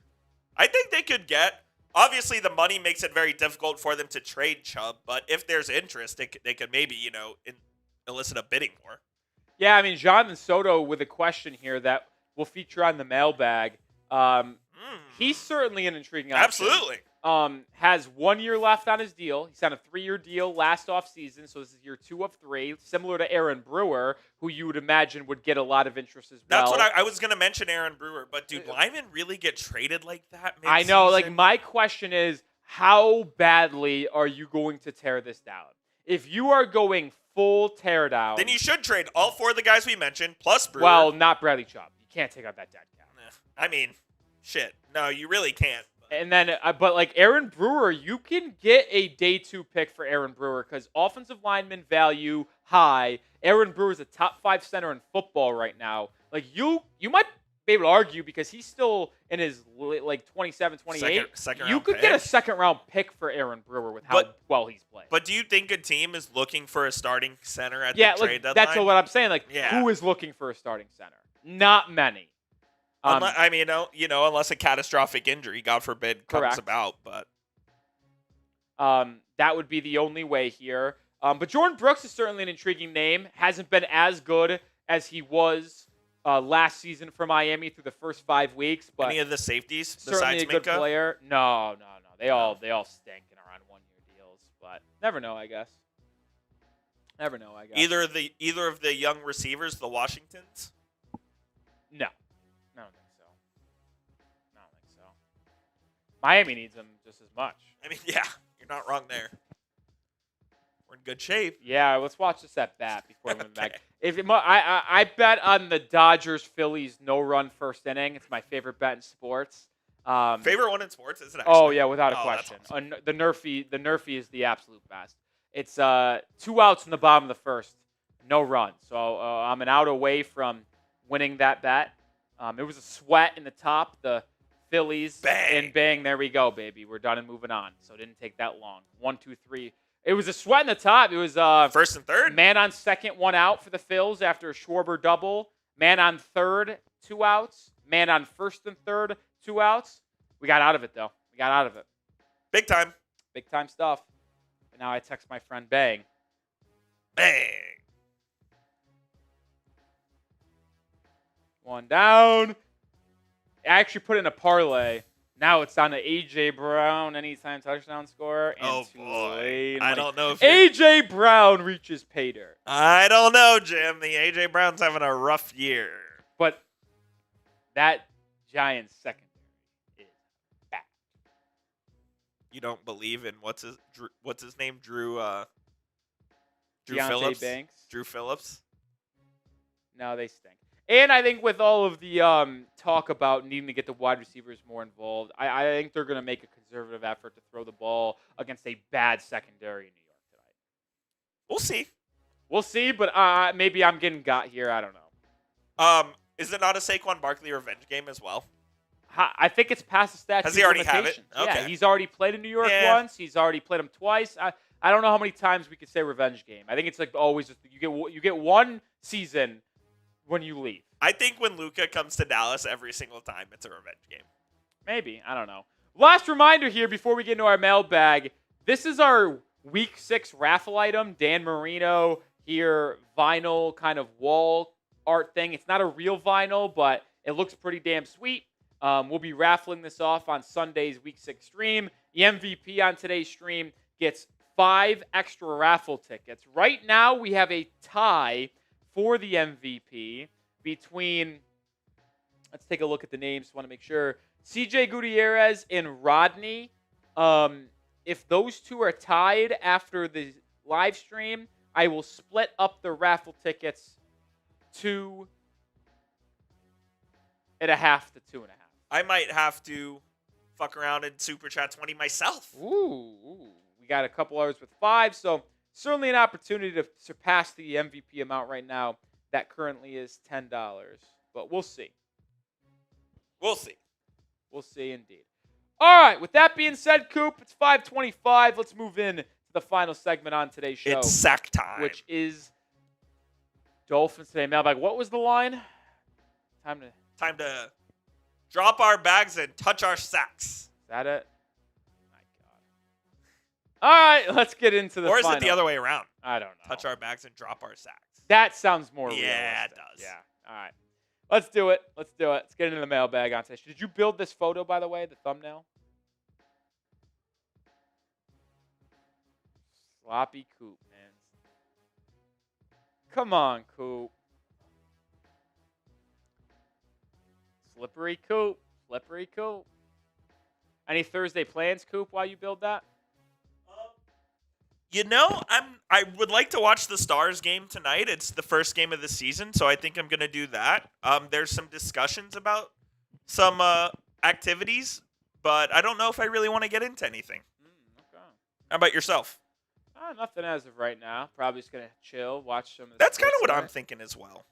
I think they could get. Obviously, the money makes it very difficult for them to trade Chubb, but if there's interest, they could maybe, elicit a bidding war. Yeah, I mean, Jonathan Soto with a question here that will feature on the mailbag. He's certainly an intriguing option. Absolutely. has 1 year left on his deal. He signed a 3-year deal last offseason, so this is year 2 of 3, similar to Aaron Brewer, who you would imagine would get a lot of interest as well. That's what I was going to mention, Aaron Brewer, but do linemen really get traded like that mid-season? I know, like, my question is, how badly are you going to tear this down? If you are going full tear down, then you should trade all 4 of the guys we mentioned, plus Brewer. Well, not Bradley Chubb. You can't take out that dead cap. I mean, shit. No, you really can't. And then, but like Aaron Brewer, you can get a day 2 pick for Aaron Brewer because offensive lineman value high. Aaron Brewer is a top 5 center in football right now. Like you might be able to argue because he's still in his like 27, 28. Second you round could pick? get a second round pick for Aaron Brewer with how well he's playing. But do you think a team is looking for a starting center at the trade deadline? That's what I'm saying. Like, who is looking for a starting center? Not many. I mean, unless a catastrophic injury, God forbid, comes about. But that would be the only way here. But Jordan Brooks is certainly an intriguing name. Hasn't been as good as he was last season for Miami through the first 5 weeks. But any of the safeties certainly besides a good Minka? player. No. They all stink and are on 1-year deals. But never know, I guess. Either of the young receivers, the Washingtons. No. I don't think so. Miami needs him just as much. I mean, yeah, you're not wrong there. We're in good shape. Yeah, let's watch this at bat before we move back. I bet on the Dodgers-Phillies no-run first inning. It's my favorite bet in sports. Favorite one in sports, is it actually? Oh, yeah, without a question. Awesome. The Nerfy is the absolute best. It's 2 outs in the bottom of the first, no run. So I'm an out away from winning that bet. It was a sweat in the top. The Phillies and bang. There we go, baby. We're done and moving on. So it didn't take that long. 1, 2, 3. It was a sweat in the top. It was first and third. Man on second, 1 out for the Phils after a Schwarber double. Man on third, 2 outs. Man on first and third, 2 outs. We got out of it though. Big time stuff. And now I text my friend Bang. Bang. 1 down. I actually put in a parlay. Now it's down to A.J. Brown, anytime touchdown scorer. And boy. I don't know if A.J. Brown reaches pay dirt. I don't know, Jim. The A.J. Brown's having a rough year. But that Giants secondary is back. You don't believe in what's his name? Drew Deontay Phillips? Banks? Drew Phillips? No, they stink. And I think with all of the talk about needing to get the wide receivers more involved, I think they're going to make a conservative effort to throw the ball against a bad secondary in New York tonight. We'll see, but maybe I'm getting got here. I don't know. Is it not a Saquon Barkley revenge game as well? I think it's past the statute. Has he already have it? Okay. Yeah, he's already played in New York once. He's already played him twice. I don't know how many times we could say revenge game. I think it's like always just you get one season when you leave. I think when Luka comes to Dallas every single time, it's a revenge game. Maybe. I don't know. Last reminder here before we get into our mailbag. This is our Week 6 raffle item. Dan Marino here, vinyl kind of wall art thing. It's not a real vinyl, but it looks pretty damn sweet. We'll be raffling this off on Sunday's Week 6 stream. The MVP on today's stream gets 5 extra raffle tickets. Right now, we have a tie for the MVP between, let's take a look at the names. Want to make sure. CJ Gutierrez and Rodney. If those two are tied after the live stream, I will split up the raffle tickets 2.5 to 2.5. I might have to fuck around and Super Chat 20 myself. Ooh. We got a couple others with 5, so certainly an opportunity to surpass the MVP amount right now. That currently is $10, but we'll see. We'll see Indeed. All right, with that being said, Coop, it's 5:25. Let's move in to the final segment on today's show. It's sack time. Which is Dolphins Today mailbag. What was the line? Time to drop our bags and touch our sacks. Is that it? My God. All right, let's get into the final. Or is final. it the other way around? I don't know. Touch our bags and drop our sacks. That sounds more realistic. Yeah, it does. Yeah. All right. Let's do it. Let's get into the mailbag on today. Did you build this photo, by the way, the thumbnail? Sloppy Coop, man. Come on, Coop. Slippery Coop. Slippery Coop. Any Thursday plans, Coop, while you build that? I would like to watch the Stars game tonight. It's the first game of the season, so I think I'm going to do that. There's some discussions about some activities, but I don't know if I really want to get into anything. Okay. How about yourself? Nothing as of right now. Probably just going to chill, watch some of the That's kind of sports what tonight. I'm thinking as well.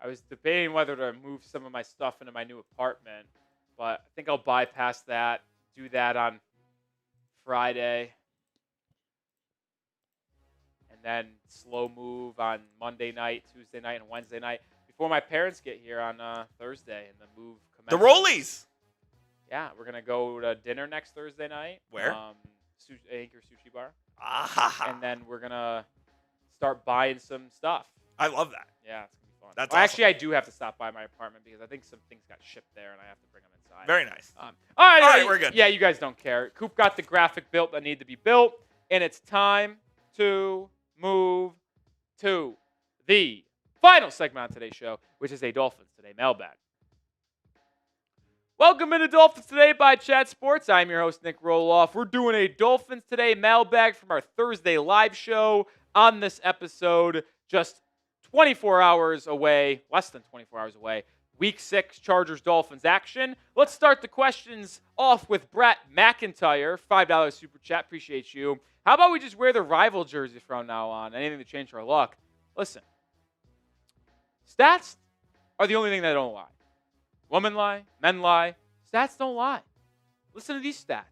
I was debating whether to move some of my stuff into my new apartment, but I think I'll bypass that, do that on Friday, and then slow move on Monday night, Tuesday night, and Wednesday night before my parents get here on Thursday, and the move The commences. Rollies! Yeah, we're going to go to dinner next Thursday night. Where? Anchor Sushi Bar. And And then we're going to start buying some stuff. I love that. Yeah, it's going to be fun. That's Actually, I do have to stop by my apartment because I think some things got shipped there, and I have to bring them inside. Very nice. All right, we're good. Yeah, you guys don't care. Coop got the graphic built that needed to be built, and it's time to move to the final segment on today's show, which is a Dolphins Today mailbag. Welcome into Dolphins Today by Chat Sports. I'm your host, Nic Rohloff. We're doing a Dolphins Today mailbag from our Thursday live show. On this episode, just 24 hours away, less than 24 hours away, Week 6 Chargers-Dolphins action. Let's start the questions off with Brett McIntyre, $5 super chat. Appreciate you. How about we just wear the rival jersey from now on? Anything to change our luck. Listen, stats are the only thing that don't lie. Women lie, men lie, stats don't lie. Listen to these stats.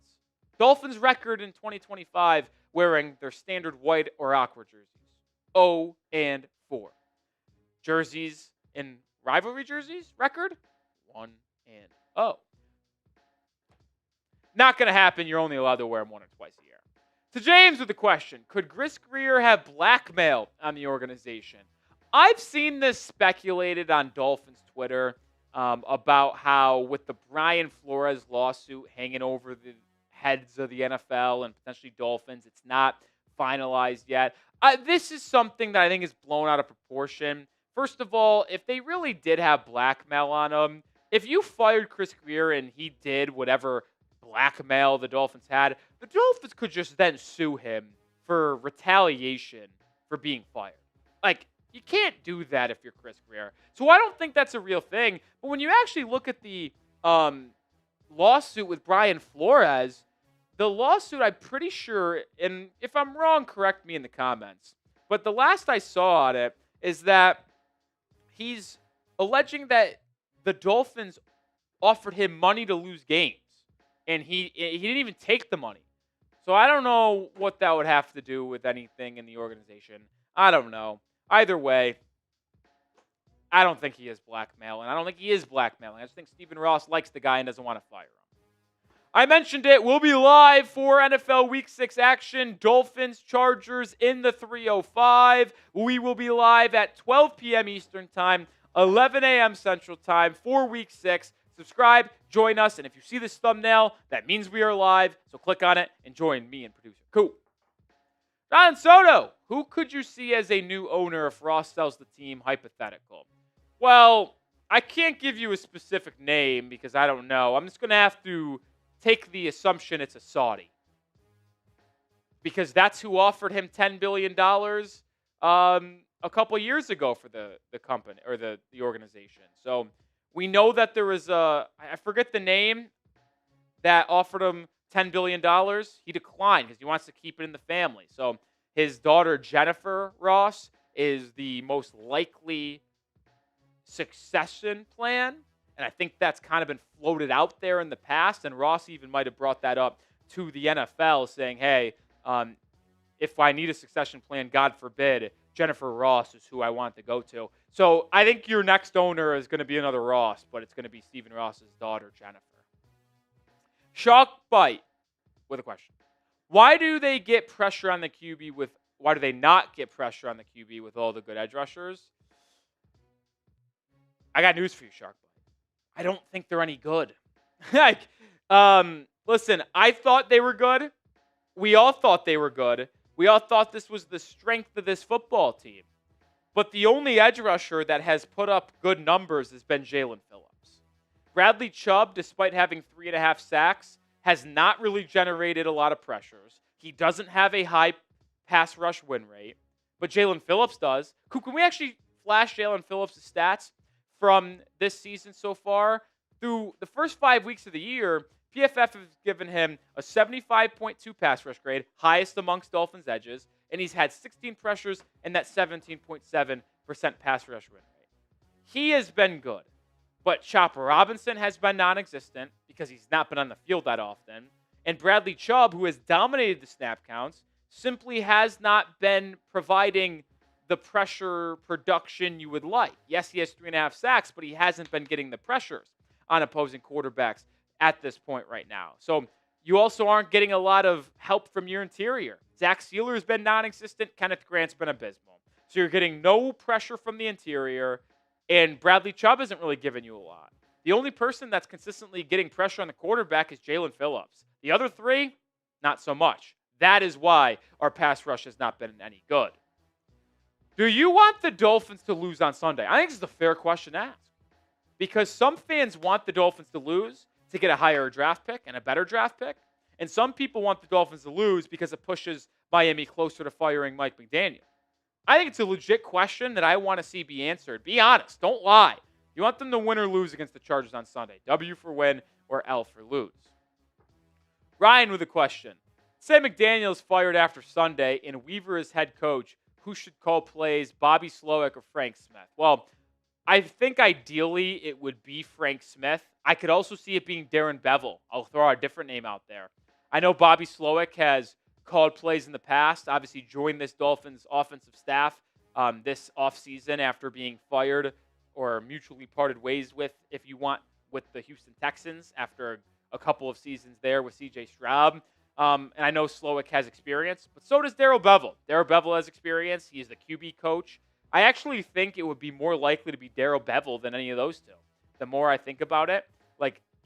Dolphins record in 2025 wearing their standard white or aqua jerseys. 0-4. Jerseys in rivalry jerseys record 1-0. Not going to happen. You're only allowed to wear them once or twice a year. To James with a question. Could Chris Greer have blackmail on the organization? I've seen this speculated on Dolphins Twitter about how with the Brian Flores lawsuit hanging over the heads of the NFL and potentially Dolphins, it's not finalized yet. This is something that I think is blown out of proportion. First of all, if they really did have blackmail on him, if you fired Chris Greer and he did whatever blackmail the Dolphins had, the Dolphins could just then sue him for retaliation for being fired. Like, you can't do that if you're Chris Greer. So I don't think that's a real thing. But when you actually look at the lawsuit with Brian Flores, the lawsuit, I'm pretty sure, and if I'm wrong, correct me in the comments, but the last I saw on it is that he's alleging that the Dolphins offered him money to lose games, and he didn't even take the money. So I don't know what that would have to do with anything in the organization. I don't know. Either way, I don't think he is blackmailing. I don't think he is blackmailing. I just think Stephen Ross likes the guy and doesn't want to fire him. I mentioned it. We'll be live for NFL Week 6 action. Dolphins, Chargers in the 3:05. We will be live at 12 p.m. Eastern Time, 11 a.m. Central Time for Week 6. Subscribe, join us, and if you see this thumbnail, that means we are live. So click on it and join me and producer Coop. Don Soto, who could you see as a new owner if Ross sells the team? Hypothetical. Well, I can't give you a specific name because I don't know. I'm just going to have to take the assumption it's a Saudi. Because that's who offered him $10 billion a couple years ago for the company or the organization. So we know that there was I forget the name, that offered him $10 billion. He declined because he wants to keep it in the family. So his daughter, Jennifer Ross, is the most likely succession plan. And I think that's kind of been floated out there in the past. And Ross even might have brought that up to the NFL saying, hey, if I need a succession plan, God forbid, Jennifer Ross is who I want to go to. So I think your next owner is going to be another Ross, but it's going to be Stephen Ross's daughter, Jennifer. Shark Bite with a question. Why do they get pressure on the QB why do they not get pressure on the QB with all the good edge rushers? I got news for you, Shark Bite. I don't think they're any good. Listen, I thought they were good we all thought they were good. We all thought this was the strength of this football team. But the only edge rusher that has put up good numbers has been Jalen Phillips. Bradley Chubb, despite having 3.5 sacks, has not really generated a lot of pressures. He doesn't have a high pass rush win rate, but Jalen Phillips does. Can we actually flash Jalen Phillips' stats from this season so far? Through the first 5 weeks of the year, PFF has given him a 75.2 pass rush grade, highest amongst Dolphins edges, and he's had 16 pressures and that 17.7% pass rush win rate. He has been good, but Chopper Robinson has been non-existent because he's not been on the field that often, and Bradley Chubb, who has dominated the snap counts, simply has not been providing the pressure production you would like. Yes, he has 3.5 sacks, but he hasn't been getting the pressures on opposing quarterbacks at this point right now. So you also aren't getting a lot of help from your interior. Zach Sealer has been non-existent. Kenneth Grant's been abysmal. So you're getting no pressure from the interior, and Bradley Chubb isn't really giving you a lot. The only person that's consistently getting pressure on the quarterback is Jalen Phillips. The other three, not so much. That is why our pass rush has not been any good. Do you want the Dolphins to lose on Sunday? I think this is a fair question to ask. Because some fans want the Dolphins to lose to get a higher draft pick and a better draft pick. And some people want the Dolphins to lose because it pushes Miami closer to firing Mike McDaniel. I think it's a legit question that I want to see be answered. Be honest. Don't lie. You want them to win or lose against the Chargers on Sunday. W for win or L for lose. Ryan with a question. Say McDaniel's fired after Sunday and Weaver is head coach. Who should call plays, Bobby Slowick or Frank Smith? Well, I think ideally it would be Frank Smith. I could also see it being Darren Bevel. I'll throw a different name out there. I know Bobby Slowick has called plays in the past, obviously joined this Dolphins offensive staff this offseason after being fired or mutually parted ways with, if you want, with the Houston Texans after a couple of seasons there with C.J. Stroud. And I know Slowick has experience, but so does Darrell Bevel. Darrell Bevel has experience. He is the QB coach. I actually think it would be more likely to be Darrell Bevel than any of those two. The more I think about it,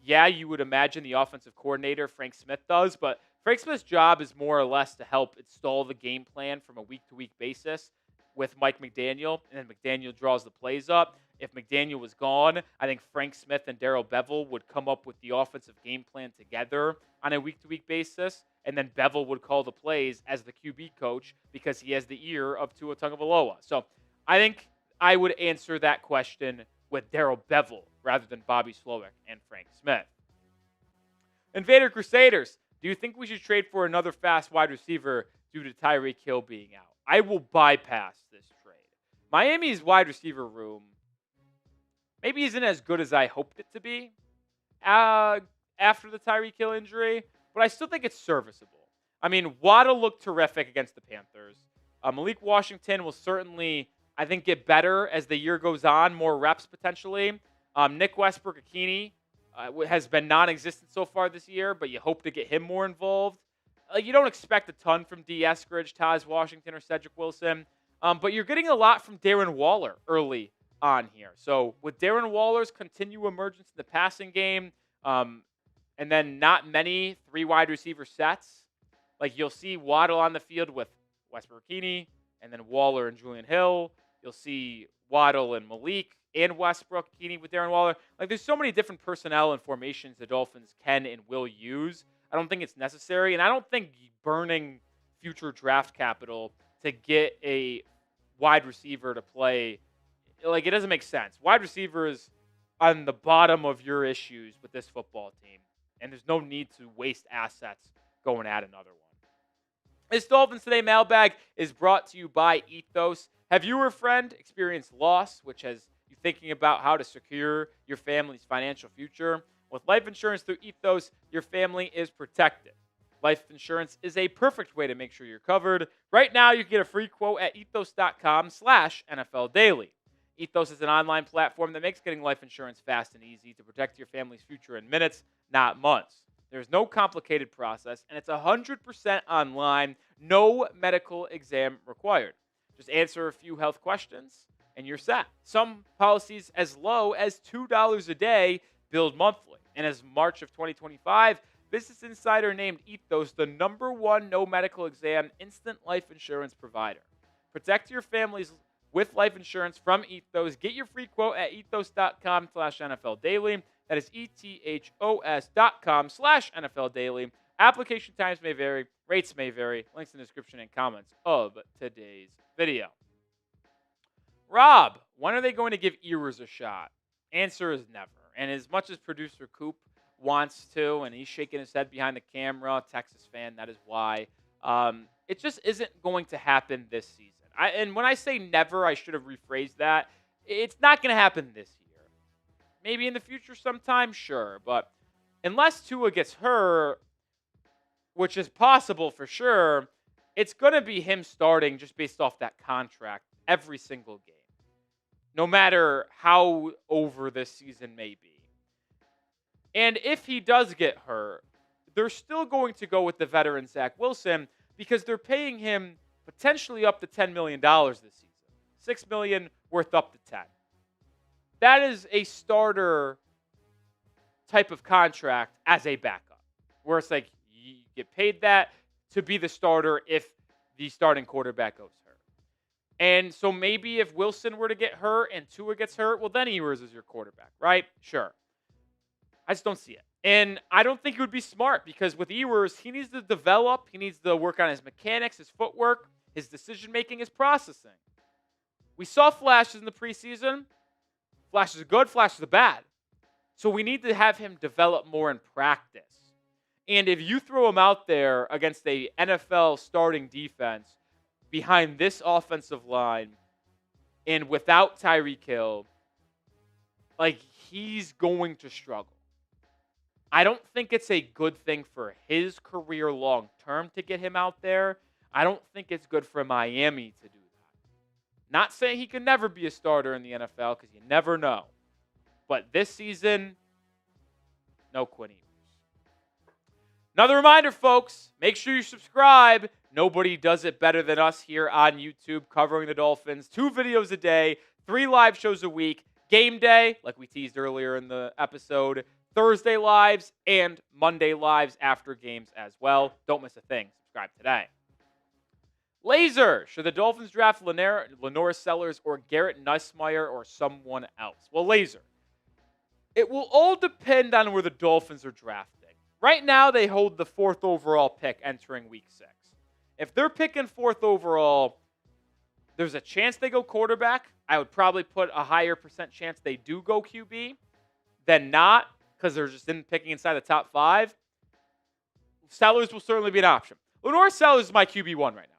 yeah, you would imagine the offensive coordinator, Frank Smith, does, but Frank Smith's job is more or less to help install the game plan from a week-to-week basis with Mike McDaniel, and then McDaniel draws the plays up. If McDaniel was gone, I think Frank Smith and Darrell Bevel would come up with the offensive game plan together on a week-to-week basis, and then Bevel would call the plays as the QB coach because he has the ear of Tua Tagovailoa. So I think I would answer that question with Darrell Bevel rather than Bobby Slowick and Frank Smith. Invader Crusaders, do you think we should trade for another fast wide receiver due to Tyreek Hill being out? I will bypass this trade. Miami's wide receiver room maybe isn't as good as I hoped it to be after the Tyreek Hill injury, but I still think it's serviceable. I mean, Waddle looked terrific against the Panthers. Malik Washington will certainly, I think, get better as the year goes on, more reps potentially. Nick Westbrook-Akini has been non-existent so far this year, but you hope to get him more involved. You don't expect a ton from D. Eskridge, Taz Washington, or Cedric Wilson, but you're getting a lot from Darren Waller early on here. So with Darren Waller's continued emergence in the passing game, and then not many three wide receiver sets, you'll see Waddle on the field with Westbrook-Akini, and then Waller and Julian Hill. You'll see Waddle and Malik and Westbrook-Akini with Darren Waller. There's so many different personnel and formations the Dolphins can and will use. I don't think it's necessary, and I don't think burning future draft capital to get a wide receiver to play, it doesn't make sense. Wide receiver is on the bottom of your issues with this football team, and there's no need to waste assets going at another one. This Dolphins Today mailbag is brought to you by Ethos. Have you or a friend experienced loss, which has you thinking about how to secure your family's financial future? With life insurance through Ethos, your family is protected. Life insurance is a perfect way to make sure you're covered. Right now, you can get a free quote at ethos.com/NFL Daily. Ethos is an online platform that makes getting life insurance fast and easy to protect your family's future in minutes, not months. There's no complicated process, and it's 100% online, no medical exam required. Just answer a few health questions, and you're set. Some policies as low as $2 a day billed monthly. And as March of 2025, Business Insider named Ethos the #1 no medical exam instant life insurance provider. Protect your families with life insurance from Ethos. Get your free quote at ethos.com/NFL Daily. That is ethos.com/NFL Daily. Application times may vary. Rates may vary. Links in the description and comments of today's video. Rob, when are they going to give Ewers a shot? Answer is never. And as much as producer Coop wants to, and he's shaking his head behind the camera, Texas fan, that is why, it just isn't going to happen this season. And when I say never, I should have rephrased that. It's not going to happen this year. Maybe in the future sometime, sure. But unless Tua gets hurt, which is possible for sure, it's going to be him starting just based off that contract every single game, no matter how over this season may be. And if he does get hurt, they're still going to go with the veteran Zach Wilson because they're paying him potentially up to $10 million this season. $6 million worth up to 10. That is a starter type of contract as a backup, where it's like you get paid that to be the starter if the starting quarterback goes hurt. And so maybe if Wilson were to get hurt and Tua gets hurt, well, then Ewers is your quarterback, right? Sure. I just don't see it. And I don't think it would be smart because with Ewers, he needs to develop. He needs to work on his mechanics, his footwork, his decision-making, his processing. We saw flashes in the preseason. Flashes are good, flashes are bad. So we need to have him develop more in practice. And if you throw him out there against a NFL starting defense behind this offensive line and without Tyreek Hill, like he's going to struggle. I don't think it's a good thing for his career long term to get him out there. I don't think it's good for Miami to do that. Not saying he could never be a starter in the NFL because you never know. But this season, no Quinn Ewers. Another reminder, folks, make sure you subscribe. Nobody does it better than us here on YouTube covering the Dolphins. 2 videos a day, 3 live shows a week. Game day, like we teased earlier in the episode. Thursday lives and Monday lives after games as well. Don't miss a thing. Subscribe today. Laser. Should the Dolphins draft Lenore Sellers or Garrett Nussmeier or someone else? Well, Laser. It will all depend on where the Dolphins are drafting. Right now, they hold the 4th overall pick entering Week 6. If they're picking 4th overall, there's a chance they go quarterback. I would probably put a higher % chance they do go QB than not, because they're just picking inside the top 5. Sellers will certainly be an option. Lenore Sellers is my QB1 right now.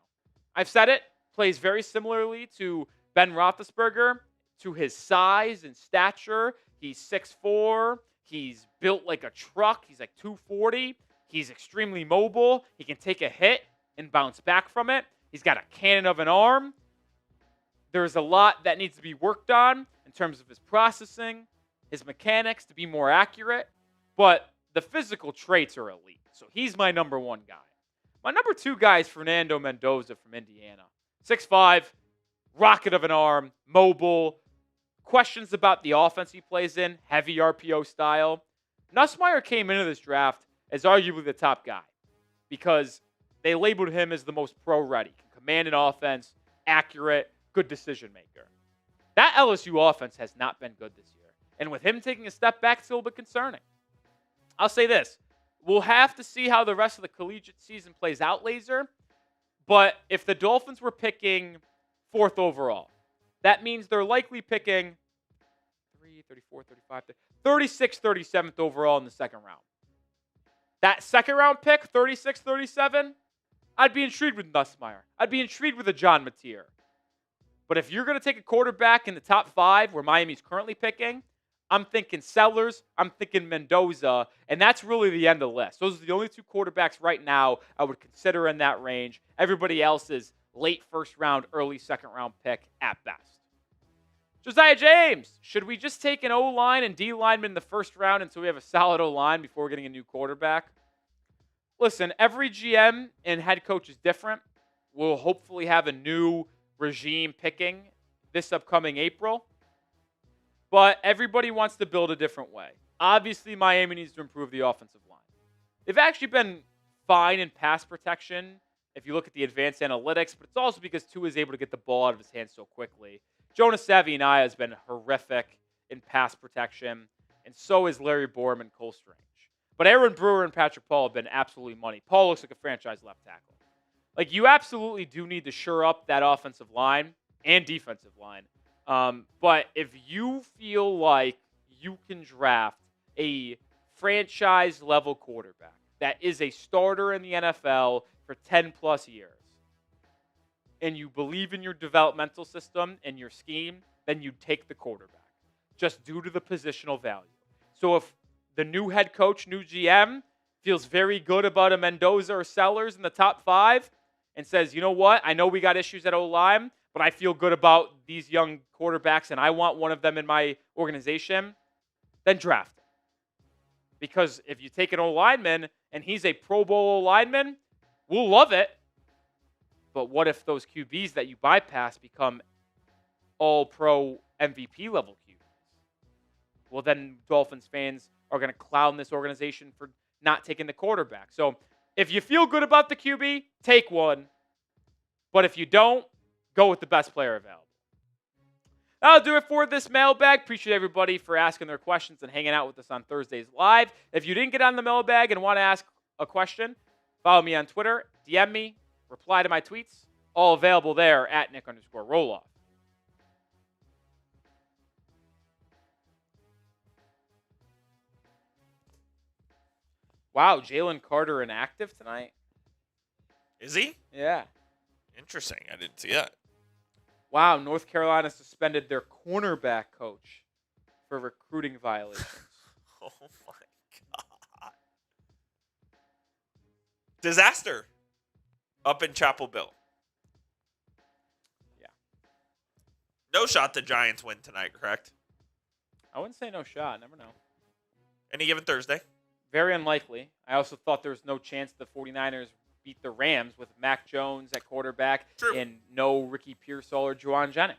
I've said it. Plays very similarly to Ben Roethlisberger, to his size and stature. He's 6'4". He's built like a truck. He's like 240. He's extremely mobile. He can take a hit and bounce back from it. He's got a cannon of an arm. There's a lot that needs to be worked on in terms of his processing, his mechanics to be more accurate, but the physical traits are elite. So he's my #1 guy. My #2 guy is Fernando Mendoza from Indiana. 6'5", rocket of an arm, mobile. Questions about the offense he plays in, heavy RPO style. Nussmeier came into this draft as arguably the top guy because they labeled him as the most pro-ready. Can command an offense, accurate, good decision maker. That LSU offense has not been good this year. And with him taking a step back, it's a little bit concerning. I'll say this. We'll have to see how the rest of the collegiate season plays out, Laser. But if the Dolphins were picking 4th overall, that means they're likely picking 34, 35, 36, 37th overall in the 2nd round. That 2nd round pick, 36, 37, I'd be intrigued with Nussmeier. I'd be intrigued with a John Mateer. But if you're going to take a quarterback in the top 5 where Miami's currently picking, I'm thinking Sellers, I'm thinking Mendoza, and that's really the end of the list. Those are the only 2 quarterbacks right now I would consider in that range. Everybody else is late 1st round, early 2nd round pick at best. Josiah James, should we just take an O-line and D-lineman in the 1st round until we have a solid O-line before getting a new quarterback? Listen, every GM and head coach is different. We'll hopefully have a new regime picking this upcoming April. But everybody wants to build a different way. Obviously, Miami needs to improve the offensive line. they've actually been fine in pass protection if you look at the advanced analytics, but it's also because Tua is able to get the ball out of his hands so quickly. Jonah Savaiinaea has been horrific in pass protection, and so is Larry Borom and Cole Strange. But Aaron Brewer and Patrick Paul have been absolutely money. Paul looks like a franchise left tackle. Like, you absolutely do need to shore up that offensive line and defensive line. But if you feel like you can draft a franchise-level quarterback that is a starter in the NFL for 10-plus years, and you believe in your developmental system and your scheme, then you take the quarterback, just due to the positional value. So if the new head coach, new GM, feels very good about a Mendoza or Sellers in the top 5 and says, you know what, I know we got issues at O-line, but I feel good about these young quarterbacks and I want one of them in my organization, then draft him. Because if you take an O-lineman and he's a Pro Bowl O-lineman, we'll love it. But what if those QBs that you bypass become all-pro MVP level QBs? Well, then Dolphins fans are going to clown this organization for not taking the quarterback. So if you feel good about the QB, take one. But if you don't, go with the best player available. That'll do it for this mailbag. Appreciate everybody for asking their questions and hanging out with us on Thursdays Live. If you didn't get on the mailbag and want to ask a question, follow me on Twitter, DM me, reply to my tweets. All available there at Nic_Rohloff. Wow, Jalen Carter inactive tonight? Is he? Yeah. Interesting. I didn't see that. Wow, North Carolina suspended their cornerback coach for recruiting violations. Oh, my God. Disaster up in Chapel Hill. Yeah. No shot the Giants win tonight, correct? I wouldn't say no shot. Never know. Any given Thursday? Very unlikely. I also thought there was no chance the 49ers beat the Rams with Mac Jones at quarterback. True. And no Ricky Pearsall or Juwan Jennings.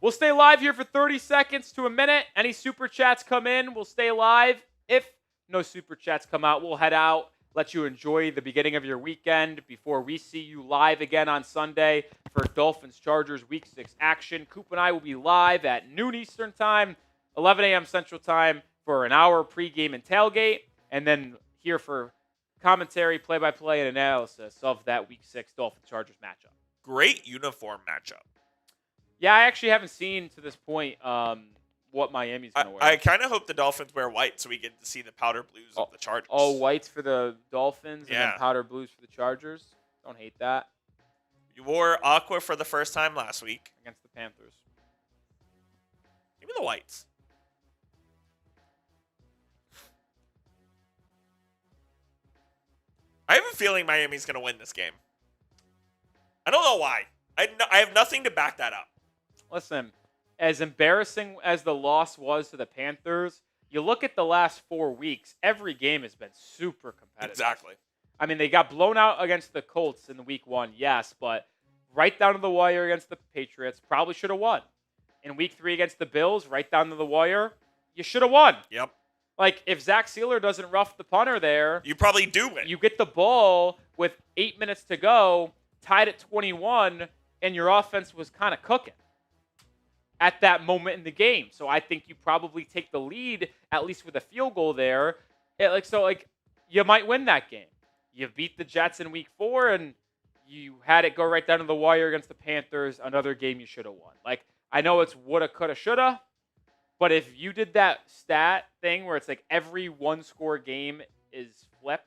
We'll stay live here for 30 seconds to a minute. Any super chats come in, we'll stay live. If no super chats come out, we'll head out, let you enjoy the beginning of your weekend before we see you live again on Sunday for Dolphins Chargers Week 6 action. Coop and I will be live at noon Eastern Time, 11 a.m. Central Time for an hour pregame and tailgate, and then here for commentary, play-by-play, and analysis of that Week 6 Dolphins-Chargers matchup. Great uniform matchup. Yeah, I actually haven't seen to this point what Miami's going to wear. I kind of hope the Dolphins wear white so we get to see the powder blues of the Chargers. All whites for the Dolphins and Yeah. then powder blues for the Chargers. Don't hate that. You wore aqua for the first time last week. Against the Panthers. Give me the whites. I have a feeling Miami's going to win this game. I don't know why. I have nothing to back that up. Listen, as embarrassing as the loss was to the Panthers, you look at the last 4 weeks, every game has been super competitive. Exactly. I mean, they got blown out against the Colts in the Week 1, yes, but right down to the wire against the Patriots, probably should have won. In Week 3 against the Bills, right down to the wire, you should have won. Yep. Like, if Zach Sealer doesn't rough the punter there, You probably do win. you get the ball with 8 minutes to go, tied at 21, and your offense was kind of cooking at that moment in the game. So I think you probably take the lead, at least with a field goal there. You might win that game. You beat the Jets in Week 4, and you had it go right down to the wire against the Panthers, another game you should have won. Like, I know it's woulda, coulda, shoulda, but if you did that stat thing where it's like every one-score game is flipped,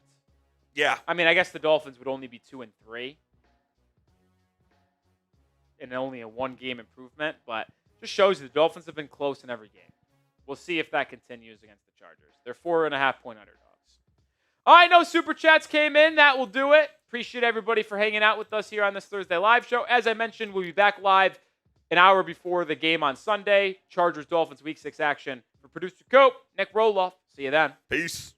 Yeah. I mean, I guess the Dolphins would only be 2-3 and only a one-game improvement, but just shows you the Dolphins have been close in every game. We'll see if that continues against the Chargers. They're 4.5-point underdogs. All right, no super chats came in. That will do it. Appreciate everybody for hanging out with us here on this Thursday live show. As I mentioned, we'll be back live an hour before the game on Sunday. Chargers-Dolphins Week 6 action. For producer Cope, Nic Rohloff. See you then. Peace.